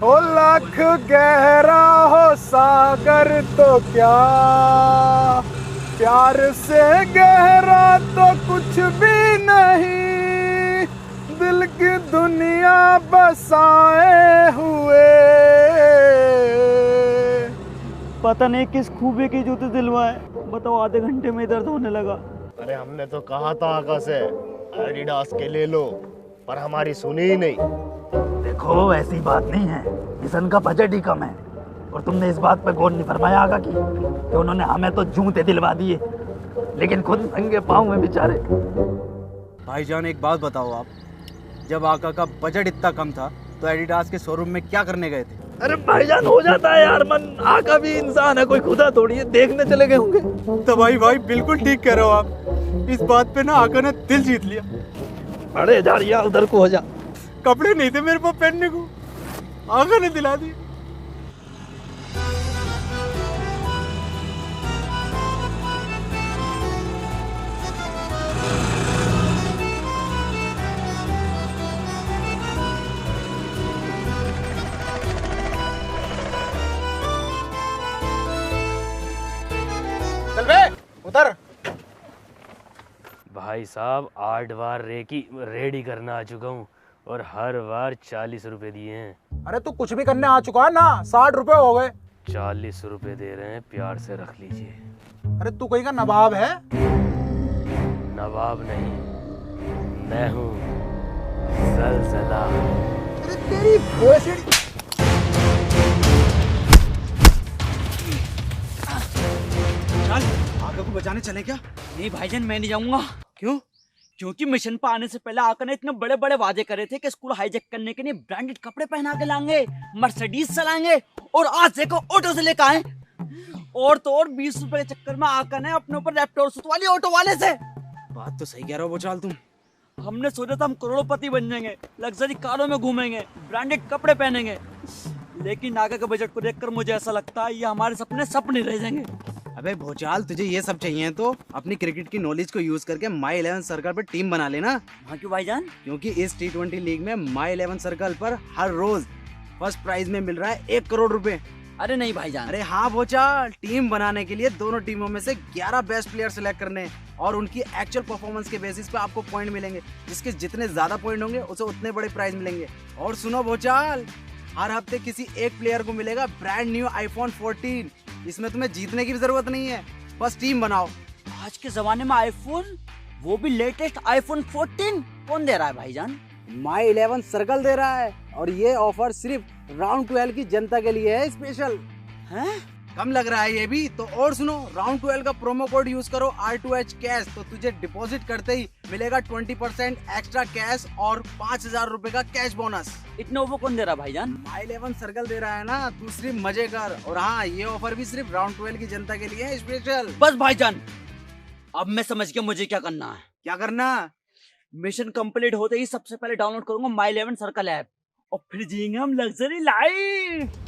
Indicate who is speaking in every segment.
Speaker 1: ओ लाख गहरा हो सागर तो क्या, प्यार से गहरा तो कुछ भी नहीं, दिल की दुनिया बसाए हुए।
Speaker 2: पता नहीं किस खूबी की जूते दिलवाए, बताओ आधे घंटे में दर्द होने लगा।
Speaker 3: अरे हमने तो कहा था आका से एडिडास के ले लो, पर हमारी सुनी ही नहीं।
Speaker 4: देखो ऐसी बात नहीं है, मिशन का बजट ही कम है। और तुमने इस बात पर गौर नहीं फरमाया आगा की कि उन्होंने हमें तो जूते दिलवा दिए, लेकिन खुद नंगे पाँव में बेचारे।
Speaker 5: भाईजान एक बात बताओ आप, जब आका का बजट इतना कम था तो एडिडास के शोरूम में क्या करने गए थे?
Speaker 4: अरे भाईजान हो जाता है यार मन, आका भी इंसान है, कोई खुदा थोड़ी है, देखने चले गए होंगे।
Speaker 5: तो भाई बिल्कुल ठीक कह रहे हो आप। इस बात पे ना आका ने दिल जीत लिया।
Speaker 4: अरे जा रिया उधर को हो जा।
Speaker 5: कपड़े नहीं थे मेरे पास पहनने को, आका ने दिला दिए।
Speaker 1: चल बे उतर।
Speaker 6: भाई साहब 8 बार रेडी करना आ चुका हूँ और हर बार 40 रुपए दिए हैं।
Speaker 1: अरे तू कुछ भी करने आ चुका है ना, 60 रुपए हो गए।
Speaker 6: 40 रुपए दे रहे हैं, प्यार से रख लीजिए।
Speaker 1: अरे तू कहीं का नवाब है?
Speaker 6: नवाब नहीं, मैं हूँ ज़लज़ला।
Speaker 1: अरे तेरी भोसड़ी।
Speaker 5: आका को बचाने चले क्या?
Speaker 2: नहीं भाईजान मैं नहीं जाऊंगा।
Speaker 5: क्यों?
Speaker 2: क्योंकि मिशन पर आने से पहले आका ने इतने बड़े बड़े वादे करे थे कि स्कूल हाईजैक करने के लिए ब्रांडेड कपड़े पहना के लाएंगे, मर्सिडीज चलाएंगे, और आज देखो ऑटो से लेकर आए। और तो और 20 रुपए के चक्कर में आका ने अपने ऊपर रैप्टोर सुतवा लिया ऑटो वाले से।
Speaker 5: बात तो सही कह रहे हो बोचाल तुम।
Speaker 2: हमने सोचा था हम करोड़पति बन जाएंगे, लग्जरी कारों में घूमेंगे, ब्रांडेड कपड़े पहनेंगे, लेकिन आगे के बजट को देखकर मुझे ऐसा लगता है ये हमारे सपने रह जाएंगे।
Speaker 5: अबे भोचाल, तुझे ये सब चाहिए तो अपनी क्रिकेट की नॉलेज को यूज करके माई 11 सर्कल पर टीम बना लेना।
Speaker 2: हाँ क्यों भाईजान?
Speaker 5: क्योंकि इस T20 लीग में माई 11 सर्कल पर हर रोज फर्स्ट प्राइज में मिल रहा है 1 करोड़ रुपए।
Speaker 2: अरे नहीं भाईजान।
Speaker 5: अरे हाँ भोचाल, टीम बनाने के लिए दोनों टीमों में से 11 बेस्ट प्लेयर सिलेक्ट करने और उनकी एक्चुअल परफॉर्मेंस के बेसिस पे आपको पॉइंट मिलेंगे, जिसके जितने ज्यादा पॉइंट होंगे उसे उतने बड़े प्राइज मिलेंगे। और सुनो भोचाल, हर हफ्ते किसी एक प्लेयर को मिलेगा ब्रांड न्यू iPhone 14। इसमें तुम्हें जीतने की भी जरूरत नहीं है, बस टीम बनाओ।
Speaker 2: आज के जमाने में आईफोन, वो भी लेटेस्ट iPhone 14 कौन दे रहा है भाईजान?
Speaker 5: माई 11 सर्कल दे रहा है, और ये ऑफर सिर्फ राउंड 12 की जनता के लिए है स्पेशल।
Speaker 2: हैं?
Speaker 5: कम लग रहा है ये भी तो? और सुनो, राउंड 12 का प्रोमो कोड यूज करो R2H कैश, तो तुझे डिपॉजिट करते ही मिलेगा 20% एक्स्ट्रा कैश और 5,000 रुपए का कैश बोनस।
Speaker 2: इतना वो कौन दे रहा है भाईजान?
Speaker 5: माई 11 सर्कल दे रहा है ना, दूसरी मजे कर। और हाँ, ये ऑफर भी सिर्फ राउंड 12 की जनता के लिए है स्पेशल।
Speaker 2: बस भाईजान, अब मैं समझ गया मुझे क्या करना है।
Speaker 5: क्या करना?
Speaker 2: मिशन कंप्लीट होते ही सबसे पहले डाउनलोड करूंगा माई 11 सर्कल ऐप, और फिर जिएंगे हम लग्जरी लाइफ।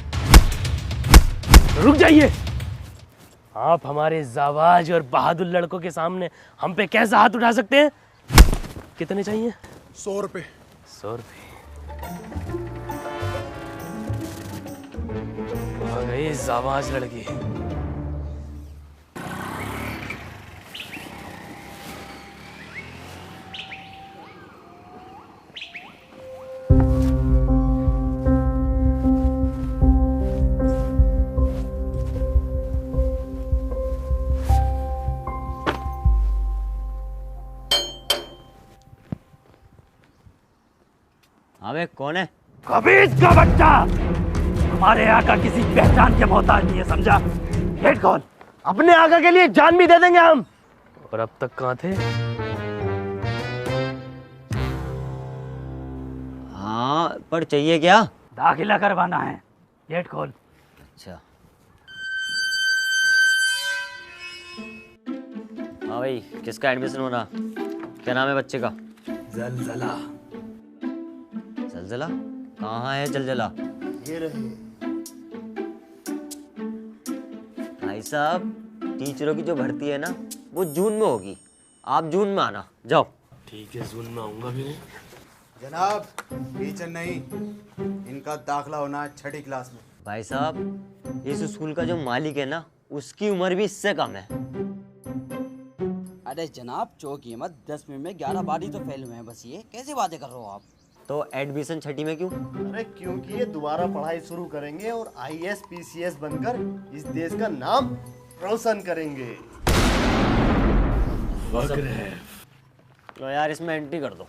Speaker 6: रुक जाइए, आप हमारे जाबाज और बहादुर लड़कों के सामने हम पे कैसा हाथ उठा सकते हैं? कितने चाहिए?
Speaker 1: 100 रुपए।
Speaker 6: 100 रुपए। आ गई जाबाज लड़की।
Speaker 2: अबे कौन है?
Speaker 4: कबीज का बच्चा, हमारे आका किसी पहचान के मोहताज नहीं है, समझा? गेट खोल।
Speaker 6: अपने आका के लिए जान भी दे देंगे हम। और अब तक कहाँ थे?
Speaker 2: हाँ पर चाहिए क्या?
Speaker 4: दाखिला करवाना है, गेट खोल।
Speaker 2: अच्छा हाँ भाई, किसका एडमिशन होना? क्या नाम है बच्चे का?
Speaker 4: जलजला।
Speaker 2: जलजला? कहाँ है जलजला?
Speaker 3: ये रहे।
Speaker 2: भाई साहब, टीचरों की जो भर्ती है ना वो जून में होगी, आप जून में आना। जाओ।
Speaker 6: ठीक है, जून में आऊंगा भी नहीं।
Speaker 5: जनाब, टीचर नहीं, इनका दाखिला होना है 6ठी क्लास में।
Speaker 7: भाई साहब, इस स्कूल का जो मालिक है ना, उसकी उम्र भी इससे कम है।
Speaker 2: अरे जनाब चौकी मत, 10वीं में 11 बार ही तो फेल हुए हैं बस, ये कैसे बातें कर रहे हो आप?
Speaker 7: तो एडमिशन 6ठी में क्यों?
Speaker 3: अरे क्योंकि ये दोबारा पढ़ाई शुरू करेंगे और IAS PCS बनकर इस देश का नाम रोशन करेंगे।
Speaker 7: तो यार इसमें एंट्री कर दो।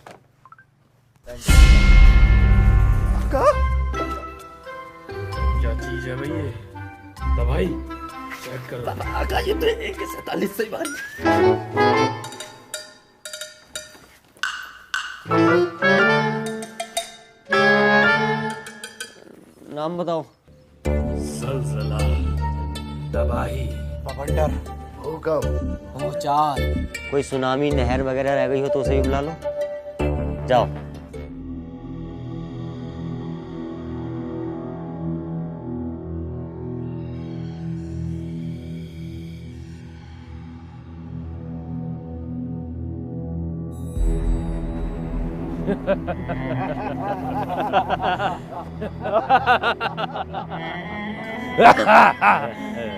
Speaker 6: क्या चीज है भाई ये? दवाई चेक करो।
Speaker 4: आका ये तो 147 सही बात।
Speaker 7: नाम बताओ।
Speaker 6: जलजला, तबाही,
Speaker 5: बवंडर,
Speaker 3: भूकंप,
Speaker 5: भूचाल।
Speaker 7: कोई सुनामी नहर वगैरह रह गई हो तो उसे भी बुला लो। जाओ।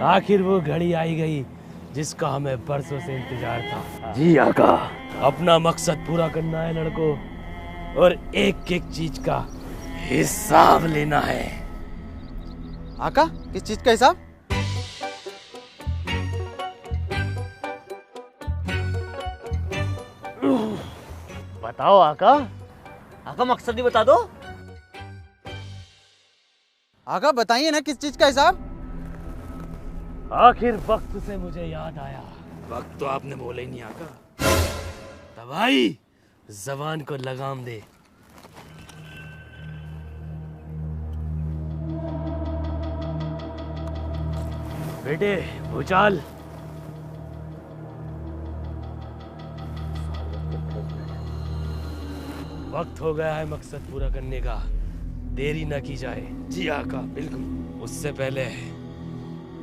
Speaker 6: आखिर वो घड़ी आई गई जिसका हमें बरसों से इंतजार था।
Speaker 4: जी आका।
Speaker 6: अपना मकसद पूरा करना है लड़कों, और एक एक चीज का हिसाब लेना है।
Speaker 5: आका, किस चीज का हिसाब?
Speaker 3: बताओ आका।
Speaker 2: आका मकसद ही बता दो।
Speaker 5: आका बताइए ना, किस चीज का हिसाब?
Speaker 6: आखिर वक्त से मुझे याद आया। वक्त तो आपने बोला ही नहीं आका। तबाही, जबान को लगाम दे। बेटे भूचाल, वक्त हो गया है मकसद पूरा करने का। देरी न की जाए। जी आका, बिल्कुल। उससे पहले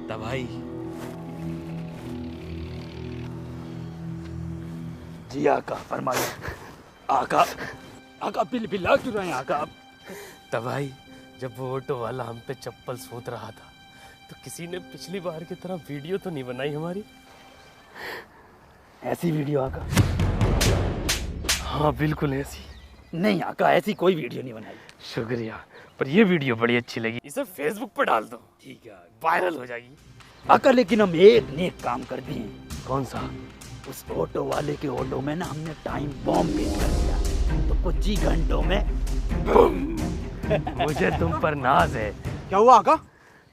Speaker 6: तबाही।
Speaker 4: जी आका, फरमाइए। आका, आका बिलबिला क्यों रहे हैं आका?
Speaker 6: तबाही, जब वो ऑटो वाला हम पे चप्पल सोच रहा था तो किसी ने पिछली बार की तरह वीडियो तो नहीं बनाई हमारी?
Speaker 4: ऐसी वीडियो आका?
Speaker 6: हाँ बिल्कुल ऐसी।
Speaker 4: नहीं आका, ऐसी कोई वीडियो नहीं बनाई।
Speaker 6: शुक्रिया, पर ये वीडियो बड़ी अच्छी लगी। इसे फेसबुक पर डाल दो। ठीक है, वायरल हो जाएगी।
Speaker 4: आका लेकिन हम एक नेक काम कर दिए।
Speaker 6: कौन सा?
Speaker 4: उस ऑटो वाले के ऑटो में ना हमने टाइम बॉम्ब फिट कर दिया, तो कुछ ही घंटों में
Speaker 6: मुझे तुम पर नाज है।
Speaker 5: क्या हुआ आका?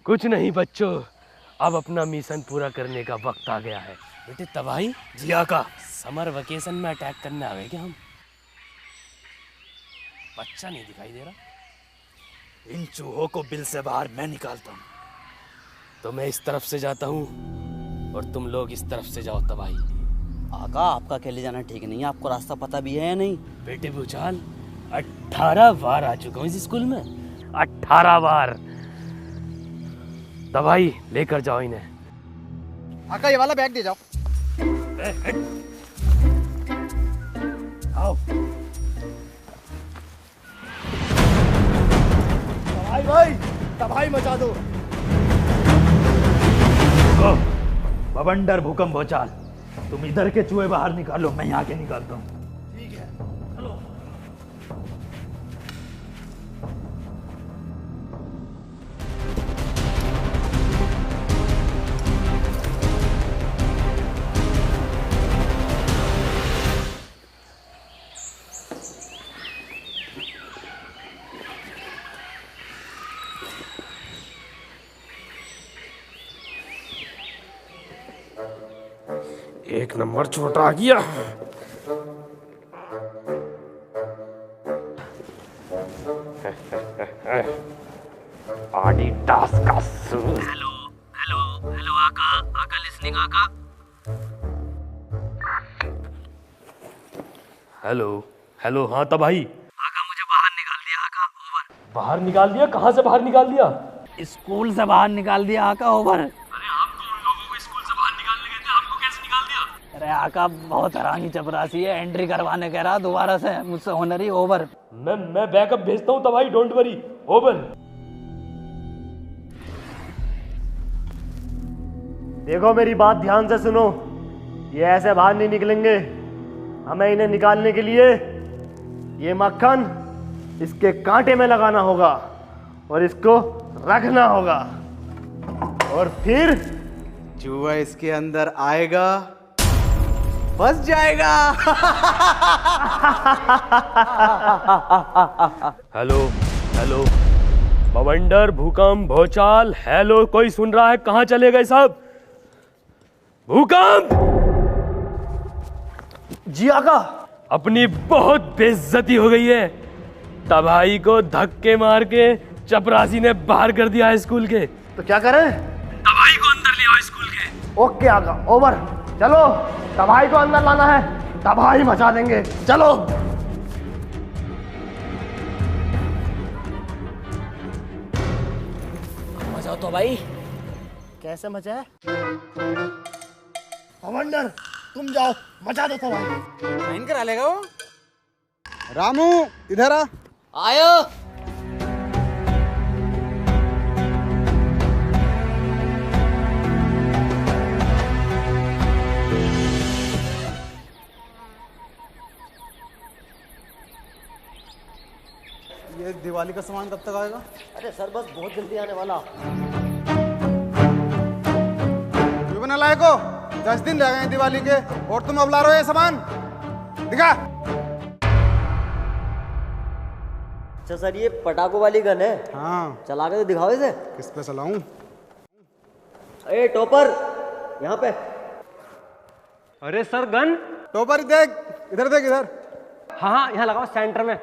Speaker 6: कुछ नहीं बच्चों, अब अपना मिशन पूरा करने का वक्त आ गया है। बेटे तबाही।
Speaker 4: जी आका।
Speaker 6: समर वेकेशन में अटैक करने आ गए क्या हम? बच्चा नहीं दिखाई दे रहा।
Speaker 4: इन चूहों को बिल से बाहर मैं निकालता हूँ।
Speaker 6: तो मैं इस तरफ से जाता हूँ और तुम लोग इस तरफ से जाओ। तबाही।
Speaker 2: आका आपका अकेले जाना ठीक नहीं है, आपको रास्ता पता भी है या नहीं?
Speaker 6: बेटे भूचाल, 18 बार आ चुका हूँ इस स्कूल में। 18 बार। तबाही, लेकर जाओ इन्हें।
Speaker 5: आका ये वाला बैग दे जाओ।
Speaker 4: आओ।
Speaker 3: भाई तबाही मचा दो।
Speaker 4: बवंडर, भूकंप, भूचाल, तुम इधर के चूहे बाहर निकालो, मैं यहाँ के निकालता हूँ।
Speaker 6: एक नंबर छोटा आ गया। आडिडास का शूज।
Speaker 4: हेलो हेलो हेलो आका, आका लिसनिंग आका।
Speaker 6: हेलो हेलो, हाँ तबाही।
Speaker 4: आका मुझे बाहर निकाल दिया आका, ओवर।
Speaker 6: बाहर निकाल दिया? कहाँ से बाहर निकाल दिया?
Speaker 4: स्कूल से बाहर निकाल दिया आका, ओवर।
Speaker 6: अरे आप तो उन लोगों को स्कूल से बाहर निकालने गए थे, आपको कैसे निकाल दिया?
Speaker 4: अरे आका बहुत हरामी चपरासी है, एंट्री करवाने कह रहा दोबारा से, मुझसे होना रही ओवर।
Speaker 6: मैं बैकअप भेजता हूँ तबाही, डोंट वरी, ओवर।
Speaker 3: देखो मेरी बात ध्यान से सुनो, ये ऐसे बाहर नहीं निकलेंगे। हमें इन्हें निकालने के लिए ये मक्खन इसके कांटे में लगाना होगा और इसको रखना होगा, और फिर
Speaker 5: चूहा इसके अंदर आएगा, फंस जाएगा।
Speaker 6: हेलो हेलो, बवंडर, भूकंप, भूचाल, हेलो, कोई सुन रहा है? कहाँ चले गए सब? भूकंप!
Speaker 3: जी आका।
Speaker 6: अपनी बहुत बेइज्जती हो गई है। तबाही को धक्के मार के चपरासी ने बाहर कर दिया है स्कूल के।
Speaker 3: तो क्या करें?
Speaker 6: तबाही को अंदर ले आओ स्कूल के।
Speaker 3: ओके आका, ओवर। चलो तबाही को अंदर लाना है, तबाही मचा देंगे, चलो।
Speaker 2: मचाओ तो भाई।
Speaker 3: कैसे मचाए? अवंडर तुम जाओ, मचा दो तबाही।
Speaker 5: साइन करा लेगा वो। रामू इधर आ।
Speaker 2: आयो।
Speaker 5: ये दिवाली का सामान कब तक आएगा?
Speaker 3: अरे सर बस बहुत जल्दी आने वाला।
Speaker 5: क्यों बना लायको? 10 दिन रह गए दिवाली के और तुम अब ला रहे हो ये सामान? दिखा।
Speaker 7: अच्छा सर, ये पटाखों वाली गन है?
Speaker 5: हाँ।
Speaker 7: चला के तो दिखाओ इसे।
Speaker 5: किस पे चलाऊं?
Speaker 7: ए टॉपर, यहाँ पे।
Speaker 6: अरे सर, गन?
Speaker 5: टोपर देख, इधर देख, इधर।
Speaker 6: हाँ, यहाँ लगाओ सेंटर में।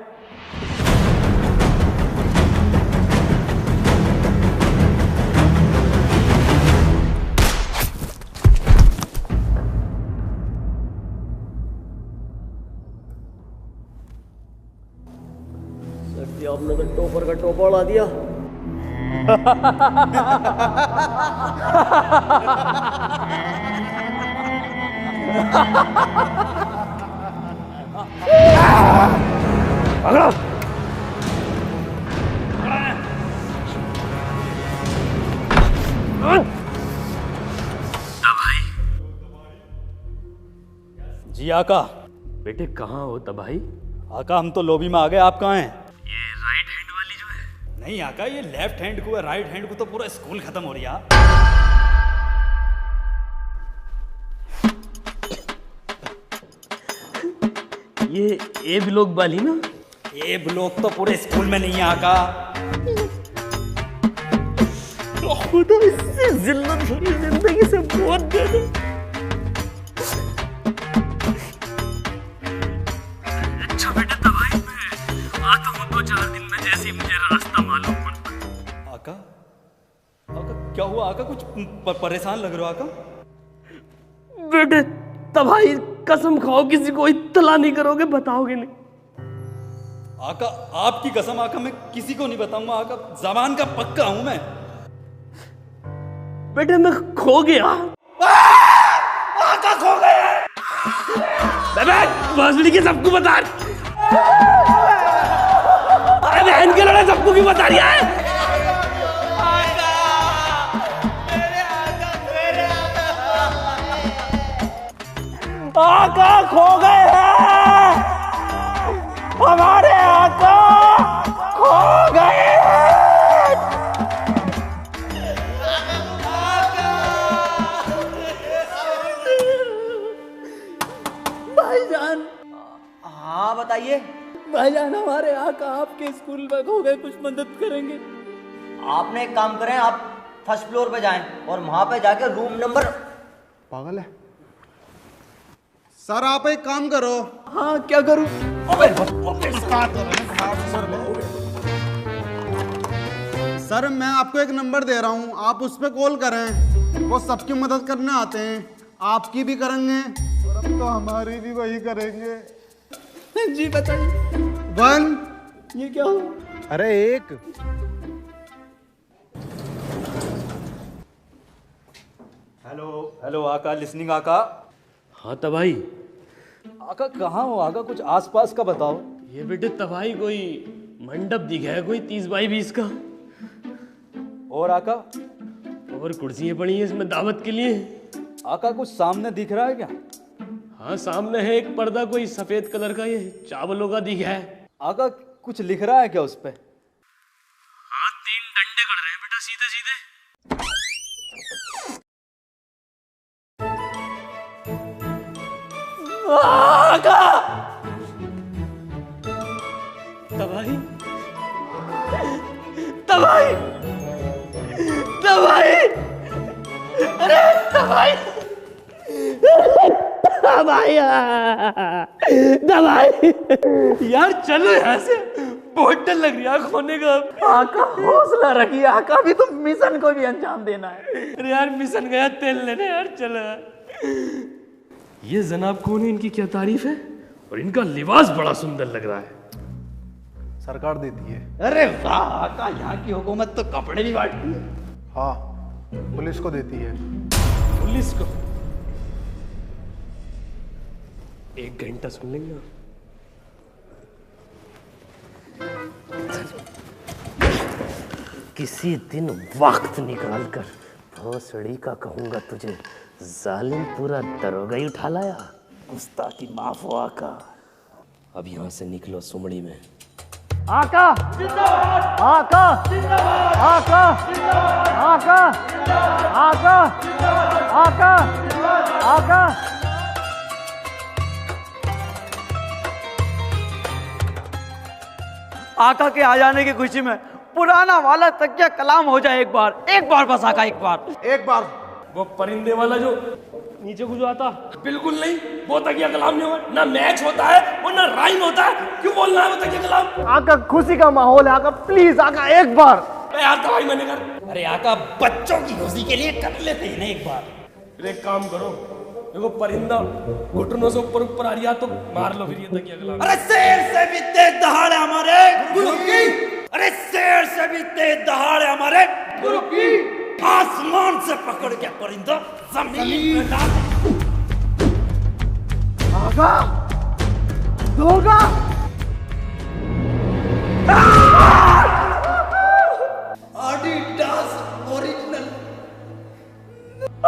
Speaker 7: आपने तो टोपर का टोपा उड़ा दिया।
Speaker 6: पकड़ो।
Speaker 8: जी आका।
Speaker 6: बेटे कहाँ हो तबाही?
Speaker 8: आका हम तो लॉबी में आ गए, आप कहाँ हैं? ये राइट हैंड वाली जो है। नहीं आका, ये लेफ्ट हैंड को है, राइट हैंड को तो पूरा स्कूल खत्म हो रहा।
Speaker 6: ये ए ब्लॉक वाली ना?
Speaker 8: ये ब्लॉक तो पूरे स्कूल में नहीं है आका।
Speaker 6: खुदा इससे जिल्लत भरी जिंदगी से बहुत दे दो। अच्छा बेटा, तबाही में आता हूँ 2-4 दिन में, जैसे ही मुझे रास्ता मालूम पड़ता।
Speaker 8: आका, आका क्या हुआ आका? कुछ परेशान लग रहे हो आका?
Speaker 6: बेटे तबाही, कसम खाओ किसी को इत्तला नहीं करोगे, बताओगे नहीं?
Speaker 8: आका आपकी कसम आका, मैं किसी को नहीं बताऊंगा आका, जबान का पक्का हूं मैं।
Speaker 6: बेटे मैं खो गया।
Speaker 8: आका खो गया।
Speaker 6: भोसड़ी के सबको बता। अरे बहन के लड़े सबको क्यों बता रही है?
Speaker 4: आका खो गए हैं, हमारे आका खो गए हैं।
Speaker 2: भाईजान। हाँ बताइए।
Speaker 4: भाईजान हमारे आका आपके स्कूल में खो गए, कुछ मदद करेंगे?
Speaker 7: आपने एक काम करें, आप फर्स्ट फ्लोर पे जाएं और वहां पे जाके रूम नंबर।
Speaker 5: पागल है सर, आप एक काम करो।
Speaker 4: हाँ क्या करूं?
Speaker 5: सर मैं आपको एक नंबर दे रहा हूँ, आप उस पर कॉल करें, वो सबकी मदद करने आते हैं, आपकी भी करेंगे और अब तो हमारी भी वही करेंगे।
Speaker 4: जी बताइए।
Speaker 5: 1।
Speaker 4: ये क्या हो?
Speaker 5: अरे 1।
Speaker 8: हेलो हेलो आका, लिसनिंग आका।
Speaker 6: हाँ तबाही।
Speaker 8: आका कहाँ हो आका, कुछ आसपास का बताओ।
Speaker 6: ये बेटे तबाही कोई मंडप दिखा है कोई 30 बाई 20 का।
Speaker 8: और आका?
Speaker 6: और कुर्सियां पड़ी हैं इसमें दावत के लिए।
Speaker 8: आका कुछ सामने दिख रहा है क्या?
Speaker 6: हाँ सामने है एक पर्दा कोई सफेद कलर का, ये चावलों का दिखा है।
Speaker 8: आका कुछ लिख रहा है क्या उस पे?
Speaker 6: हाँ 3 डंडे कर रहे हैं बेटा सीधे सीधे। तबाही तबाही तबाही, अरे तबाही तबाही तबाही। यार चलो यहाँ से, बहुत डर लग रही है आँख होने का।
Speaker 4: आका हौसला रखिए आका, अभी तो मिशन को भी अंजाम देना है।
Speaker 6: अरे यार मिशन गया तेल लेने यार, चलो। ये जनाब कौन है, इनकी क्या तारीफ है, और इनका लिबास बड़ा सुंदर लग रहा है।
Speaker 1: सरकार देती है।
Speaker 4: अरे वाह आका, यहाँ की हुकूमत तो कपड़े भी बांटती है।
Speaker 1: हाँ, पुलिस को देती है।
Speaker 6: पुलिस को 1 घंटा सुन लेंगे। किसी दिन वक्त निकाल कर भोसड़ी का कहूंगा तुझे, जालिम पूरा दरोगा ही उठा लाया। गुस्ताखी माफ हो आका। अब यहां से निकलो सुमड़ी में।
Speaker 3: आका आका आका आका आका आका आका।
Speaker 2: आका के आ जाने की खुशी में पुराना वाला तकिया कलाम हो जाए एक बार बस आका, एक बार।
Speaker 6: वो परिंदे वाला जो नीचे को जो आता, बिल्कुल नहीं, वो तकिया कलाम नहीं होगा। ना मैच होता है वो ना राइम होता है, क्यों बोलना है वो तकिया कलाम?
Speaker 3: आका खुशी का माहौल है आका, प्लीज आका एक बार।
Speaker 6: यार दवाई मैंने कर।
Speaker 4: अरे आका बच्चों की खुशी के लिए कर लेते हैं ना एक बार।
Speaker 6: फिर एक काम करो, देखो परिंदा घुटनों से ऊपर ऊपर आ रहा तो मार लो फिर ये तकिया कलाम।
Speaker 4: अरे शेर से भी तेज दहाड़ हमारे गुरु की, अरे शेर से भी तेज दहाड़ हमारे गुरु की। आसमान से पकड़ के परिंदा जमीन में डाल।
Speaker 3: आका दोगा
Speaker 4: एडिडास ओरिजिनल।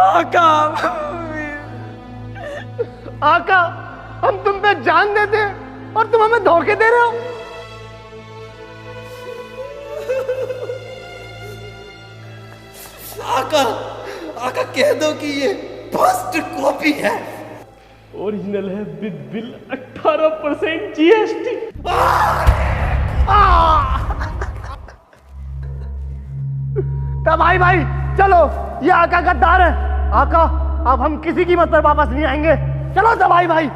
Speaker 2: आका
Speaker 3: आका, हम तुम पे जान देते हैं और तुम हमें धोखे दे रहे हो।
Speaker 4: आका आका कह दो कि ये फर्स्ट कॉपी है।
Speaker 6: ओरिजिनल है विद बिल 18% जीएसटी।
Speaker 3: तबाही भाई चलो, ये आका गद्दार है। आका अब हम किसी कीमत पर वापस नहीं आएंगे। चलो तबाही भाई।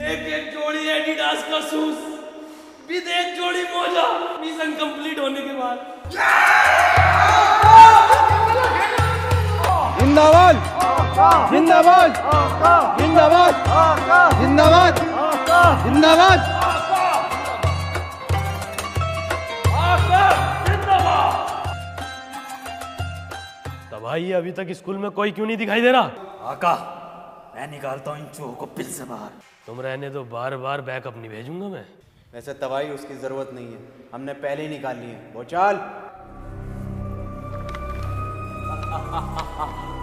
Speaker 6: एक जोड़ी एडिडास का शूज विद एक जोड़ी मोजा, मिशन कंप्लीट होने के बाद।
Speaker 1: जिंदाबाद जिंदाबाद जिंदाबाद जिंदाबाद जिंदाबाद।
Speaker 6: तबाही अभी तक स्कूल में कोई क्यों नहीं दिखाई दे रहा?
Speaker 4: आका मैं निकालता हूँ इन चूहों को बिल से बाहर।
Speaker 6: तुम रहने दो, बार बार बैकअप नहीं भेजूंगा मैं।
Speaker 5: वैसे तबाही उसकी जरूरत नहीं है, हमने पहले ही निकाल ली है। वो चाल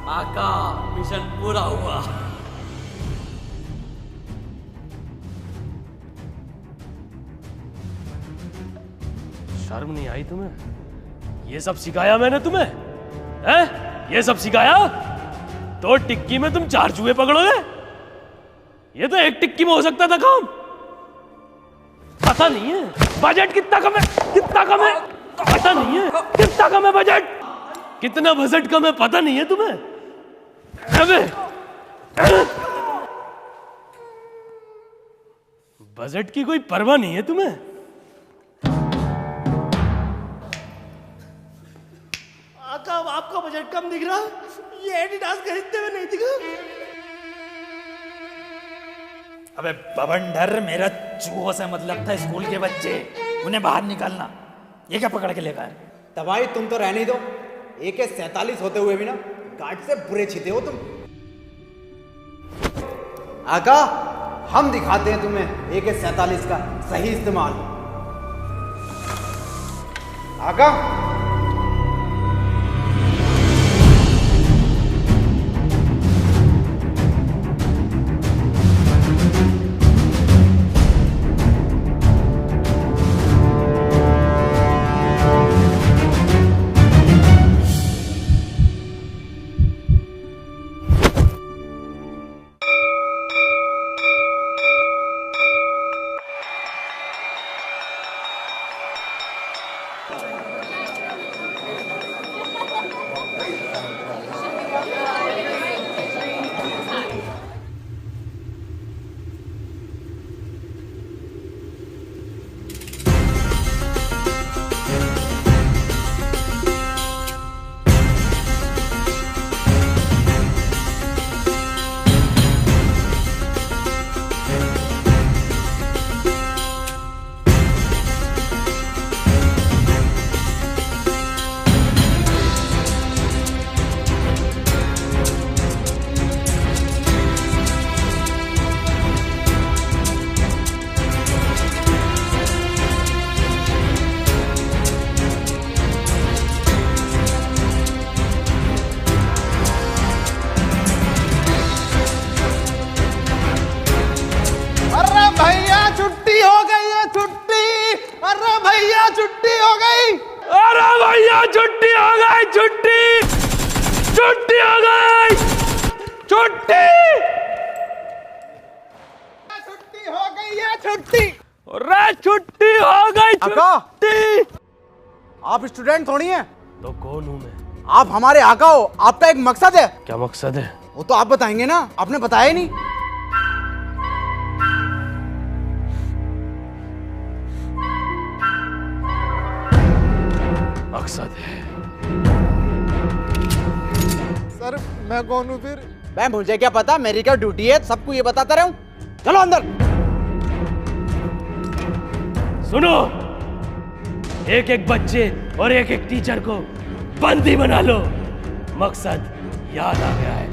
Speaker 2: आका मिशन पूरा हुआ।
Speaker 6: शर्म नहीं आई तुम्हें? ये सब सिखाया मैंने तुम्हें, हैं? ये सब सिखाया? तो टिक्की में तुम 4 चूहे पकड़ोगे? ये तो एक टिक्की में हो सकता था काम। पता नहीं है बजट कितना कम है, कितना कम है पता नहीं है, कितना कम है बजट, कितना बजट कम है पता नहीं है तुम्हें? अबे बजट की कोई परवाह नहीं है तुम्हें?
Speaker 3: आका अब आपका बजट कम दिख रहा, ये एडिडास खरीदते हुए नहीं दिखा।
Speaker 4: अबे बवंडर, मेरा चूहों से मतलब था स्कूल के बच्चे, उन्हें बाहर निकालना। ये क्या पकड़ के लेकर आए?
Speaker 5: तबाही तुम तो रहने दो, AK-47 होते हुए भी ना गार्ड से बुरे छिते हो तुम। आका, हम दिखाते हैं तुम्हें AK-47 का सही इस्तेमाल। आका, छुट्टी हो गई है, छुट्टी। अरे भैया छुट्टी हो गई।
Speaker 6: अरे भैया छुट्टी हो गई, छुट्टी छुट्टी हो गई, छुट्टी
Speaker 1: छुट्टी हो गई है, छुट्टी।
Speaker 6: अरे छुट्टी हो गई,
Speaker 5: आका,
Speaker 6: छुट्टी।
Speaker 5: आप स्टूडेंट थोड़ी हैं।
Speaker 6: तो कौन हूँ मैं?
Speaker 5: आप हमारे आका हो। आपका एक मकसद है।
Speaker 6: क्या मकसद है?
Speaker 5: वो तो आप बताएंगे ना, आपने बताया ही नहीं।
Speaker 6: मकसद है
Speaker 1: सर मैं कौन हूँ फिर?
Speaker 5: मैं मुझे क्या पता, मेरी क्या ड्यूटी है सबको ये बताता रहूं। चलो अंदर।
Speaker 6: सुनो, एक एक बच्चे और एक एक टीचर को बंदी बना लो। मकसद याद आ गया है।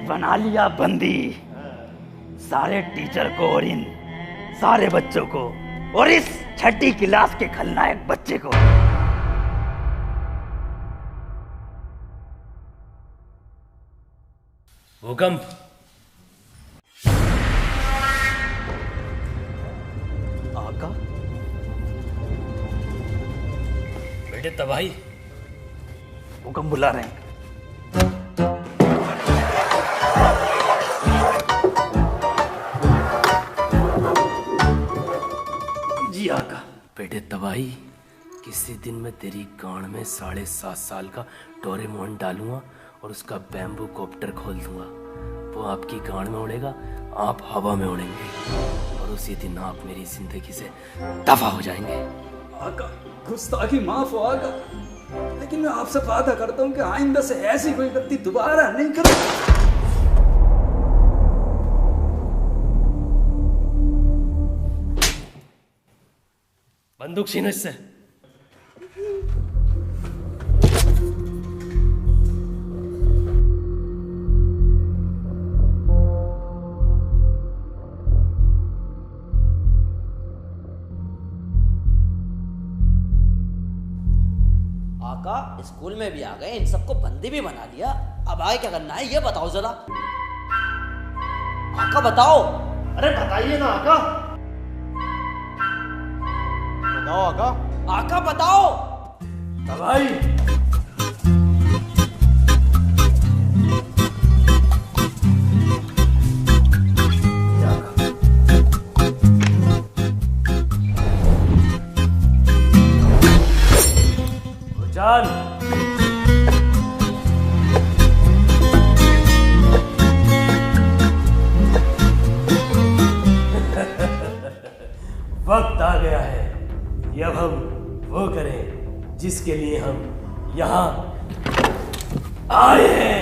Speaker 4: बना लिया बंदी सारे टीचर को और इन सारे बच्चों को और इस छठी क्लास के खलनायक बच्चे को।
Speaker 6: भूकंप।
Speaker 4: आका,
Speaker 6: बेटे तबाही।
Speaker 4: हुक्म बुला रहे हैं।
Speaker 6: जी आका। बेटे तबाही, किसी दिन मैं तेरी गांड में 7.5 साल का डोरेमोन डालूंगा और उसका बैम्बू कॉप्टर खोल दूंगा। वो आपकी गांड में उड़ेगा, आप हवा में उड़ेंगे और उसी दिन आप मेरी जिंदगी से दफा हो जाएंगे।
Speaker 8: आका गुस्ताखी माफ हो आका, लेकिन मैं आपसे वादा करता हूँ कि आइंदा से ऐसी कोई गलती दोबारा नहीं करूँगा।
Speaker 6: बंदूक छीनो इससे।
Speaker 2: आका स्कूल में भी आ गए, इन सबको बंदी भी बना लिया, अब आगे क्या करना है ये बताओ जरा। आका बताओ।
Speaker 3: अरे बताइए ना आका।
Speaker 5: बताओ आका।
Speaker 2: आका बताओ।
Speaker 6: तबाही। जान। वक्त आ गया है कि अब हम वो करें जिसके लिए हम यहाँ आए हैं।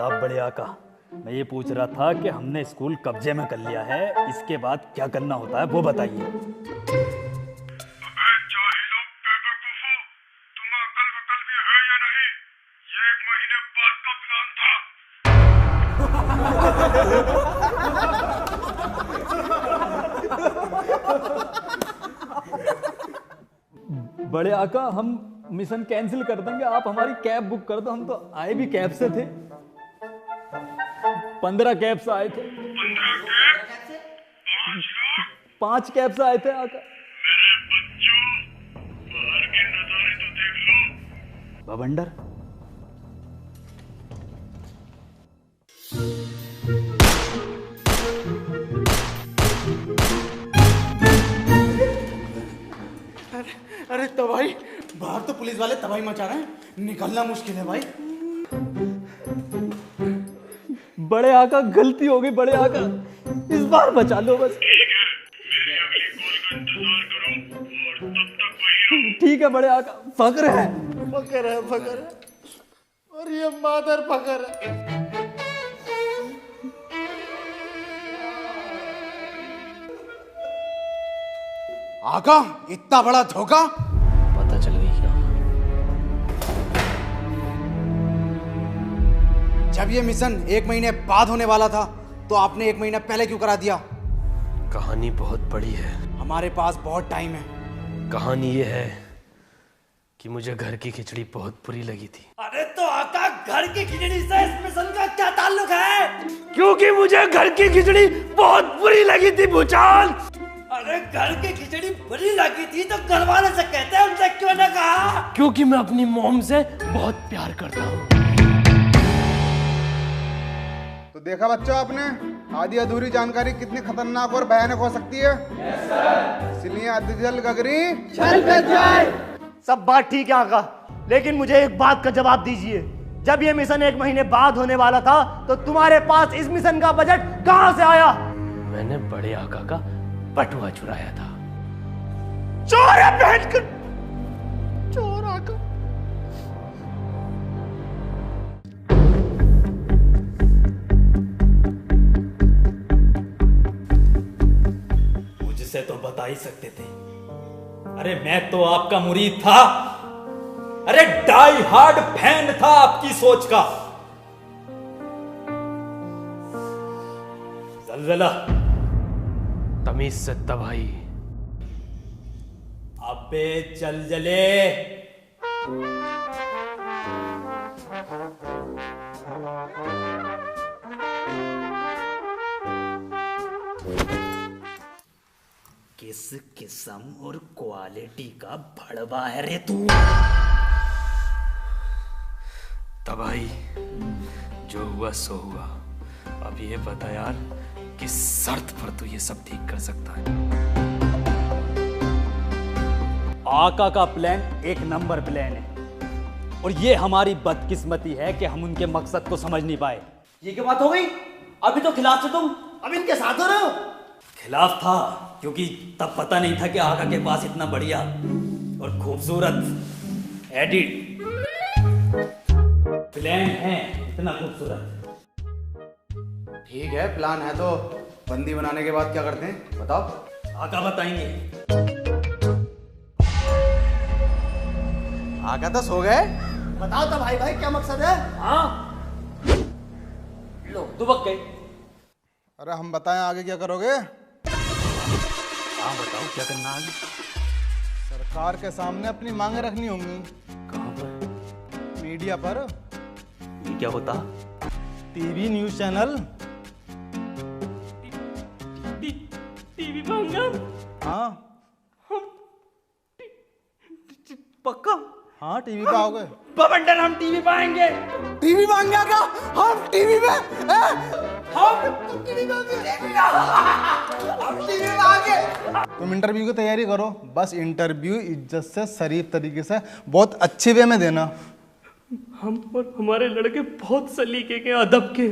Speaker 8: आदाब बड़े आका। मैं ये पूछ रहा था कि हमने स्कूल कब्जे में कर लिया है, इसके बाद क्या करना होता है वो बताइए। बड़े आका, हम मिशन कैंसिल कर देंगे, आप हमारी कैब बुक कर दो। हम तो आए भी कैब से थे, 15 कैब से आए थे। 5 कैब से आए थे आका। बवंडर,
Speaker 1: अरे तबाही, बाहर तो पुलिस वाले तबाही मचा रहे हैं, निकलना मुश्किल है भाई।
Speaker 8: बड़े आका गलती हो गई बड़े आका, इस बार बचा लो बस। ठीक है बड़े आका, फक्र है।
Speaker 1: और ये मादर फकर है। आका, इतना बड़ा धोखा।
Speaker 6: पता चल गई क्या?
Speaker 5: जब ये मिशन 1 महीने बाद होने वाला था तो आपने 1 महीना पहले क्यों करा दिया?
Speaker 6: कहानी बहुत बड़ी है।
Speaker 5: हमारे पास बहुत टाइम है।
Speaker 6: कहानी ये है कि मुझे घर की खिचड़ी बहुत बुरी लगी थी।
Speaker 2: अरे तो आका, घर की खिचड़ी से इस मिशन का क्या ताल्लुक है?
Speaker 6: क्योंकि मुझे घर की खिचड़ी बहुत बुरी लगी थी भूचाल।
Speaker 2: अरे घर की खिचड़ी बुरी लगी थी तो घर वाले से कहते हैं, उनसे क्यों ना कहा?
Speaker 6: क्योंकि मैं अपनी मॉम से बहुत प्यार करता हूँ।
Speaker 1: तो देखा बच्चों आपने, आधी अधूरी जानकारी कितनी खतरनाक और भयानक हो सकती है। इसलिए अधजल गगरी चल कर जाए।
Speaker 3: सब बात ठीक है आका, लेकिन मुझे एक बात का जवाब दीजिए। जब ये मिशन 1 महीने बाद होने वाला था तो तुम्हारे पास इस मिशन का बजट कहां से आया?
Speaker 6: मैंने बड़े आका का बटुआ चुराया था।
Speaker 3: चोर है बैठकर, चोर आका।
Speaker 8: मुझसे तो बता ही सकते थे। अरे मैं तो आपका मुरीद था, अरे डाई हार्ड फैन था आपकी सोच का। जलजला,
Speaker 6: तमीज से तबाही।
Speaker 8: अबे जलजले, किस किस्म और क्वालिटी का भड़वा है रे तू?
Speaker 6: तबाही, जो हुआ सो हुआ। अब ये बता यार, किस शर्त पर तू ये सब ठीक कर सकता है?
Speaker 8: आका का प्लान एक नंबर प्लान है, और ये हमारी बदकिस्मती है कि हम उनके मकसद को समझ नहीं पाए।
Speaker 2: ये क्या बात हो गई? अभी तो खिलाफ थे तुम, अब इनके साथ हो रहे हो?
Speaker 8: खिलाफ था क्योंकि तब पता नहीं था कि आका के पास इतना बढ़िया और खूबसूरत एडिट प्लान है, इतना खूबसूरत।
Speaker 5: ठीक है, प्लान है तो बंदी बनाने के बाद क्या करते हैं बताओ?
Speaker 8: आका बताएंगे।
Speaker 5: आका तो सो गए।
Speaker 3: बताओ तो भाई क्या मकसद है?
Speaker 2: हाँ, लो दुबक गए।
Speaker 1: अरे हम बताएं आगे क्या करोगे?
Speaker 8: हाँ बताओ क्या करना आगे?
Speaker 1: सरकार के सामने अपनी मांगे रखनी होंगी।
Speaker 8: कहाँ पर?
Speaker 1: मीडिया पर।
Speaker 8: ये क्या होता?
Speaker 1: TV news channel.
Speaker 6: टीवी मांगा?
Speaker 1: हाँ
Speaker 2: पक्का?
Speaker 1: हाँ, टीवी पे आओगे।
Speaker 2: बवंडर, हम टीवी पाएंगे।
Speaker 1: टीवी मांग गया क्या? हम टीवी में तुम इंटरव्यू की तैयारी करो, बस इंटरव्यू इज्जत से, शरीफ तरीके से, बहुत अच्छे वे में देना।
Speaker 6: हम और हमारे लड़के बहुत सलीके के, अदब के।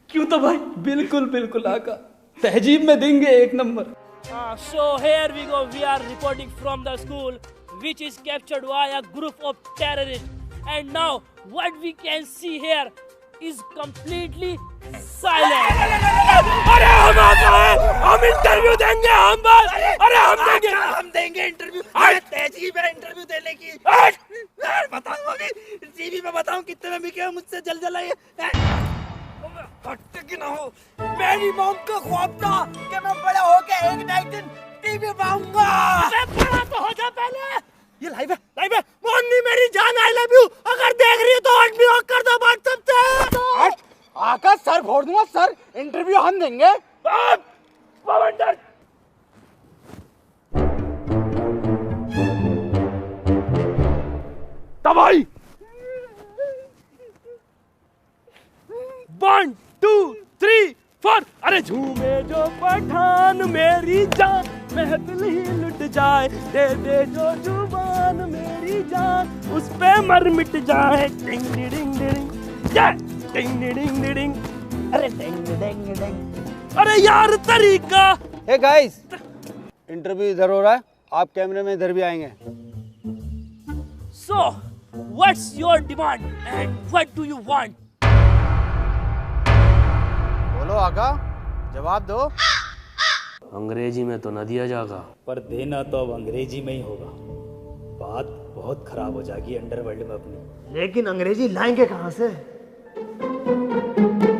Speaker 6: क्यों तो भाई?
Speaker 8: बिल्कुल बिल्कुल आका, तहजीब में देंगे एक number.
Speaker 9: So here we go. We are reporting from the school, which is captured by a group of terrorists. And now, what we can see here is completely silent.
Speaker 6: अरे हम आ गए, हम इंटरव्यू देंगे, हम बस, अरे हम देंगे
Speaker 4: इंटरव्यू। तहजीब है इंटरव्यू देने की। बताऊं अभी टीवी में बताऊं कितने में बिके मुझसे जल आइए कि ना हो। मेरी मॉम का ख्वाब था कि मैं बड़ा होके एक ना एक दिन टीवी पाऊंगा।
Speaker 9: बड़ा तो हो जा पहले।
Speaker 4: ये लाइव है
Speaker 6: मोहनी मेरी जान, आई लव यू। अगर देख रही है तो हट भी कर दो व्हाट्सएप से।
Speaker 5: आका सर फोड़ दूंगा सर, इंटरव्यू हम देंगे।
Speaker 6: पवंडर तबाही। 1 2 3 4। अरे झूमे जो पठान मेरी जान, महफिल ही लुट जाए, दे दे जो जुबान मेरी जान, उस पे मर मिट जाए। डिंग डिंग डिंग डिंग डिंग डिंग।
Speaker 5: अरे डेंग डेंग डेंग।
Speaker 6: अरे यार तरीका।
Speaker 5: हे गाइस, इंटरव्यू इधर हो रहा है, आप कैमरे में इधर भी आएंगे।
Speaker 9: So, what's your demand and what do you want?
Speaker 5: बोलो आका, जवाब दो।
Speaker 6: अंग्रेजी में तो न दिया जाएगा,
Speaker 8: पर देना तो अब अंग्रेजी में ही होगा। बात बहुत खराब हो जाएगी अंडरवर्ल्ड में अपनी।
Speaker 3: लेकिन अंग्रेजी लाएंगे कहाँ से?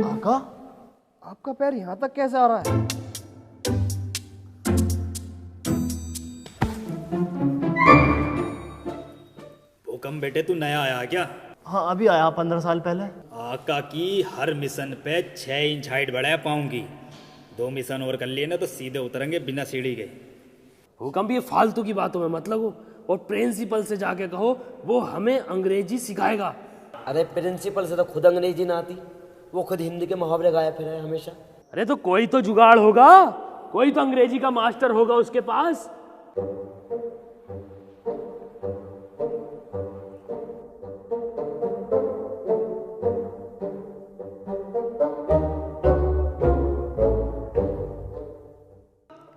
Speaker 3: आका, आपका पैर यहाँ तक कैसे आ रहा है?
Speaker 8: भूकंप बेटे तू नया आया है क्या?
Speaker 3: हाँ, अभी आया 15 साल पहले।
Speaker 8: आका की हर मिशन पे 6 इंच हाइट बढ़ाया पाऊँ की। 2 मिशन और कर लिए ना तो सीधे उतरेंगे बिना सीढ़ी के।
Speaker 6: भूकंप ये फालतू की बातों में मत लगो, और प्रिंसिपल से जाके कहो वो हमें अंग्रेजी सिखाएगा।
Speaker 7: अरे प्रिंसिपल से तो खुद अंग्रेजी ना आती, वो खुद हिंदी के मुहावरे गाया फिर है हमेशा।
Speaker 6: अरे तो कोई तो जुगाड़ होगा, कोई तो अंग्रेजी का मास्टर होगा उसके पास।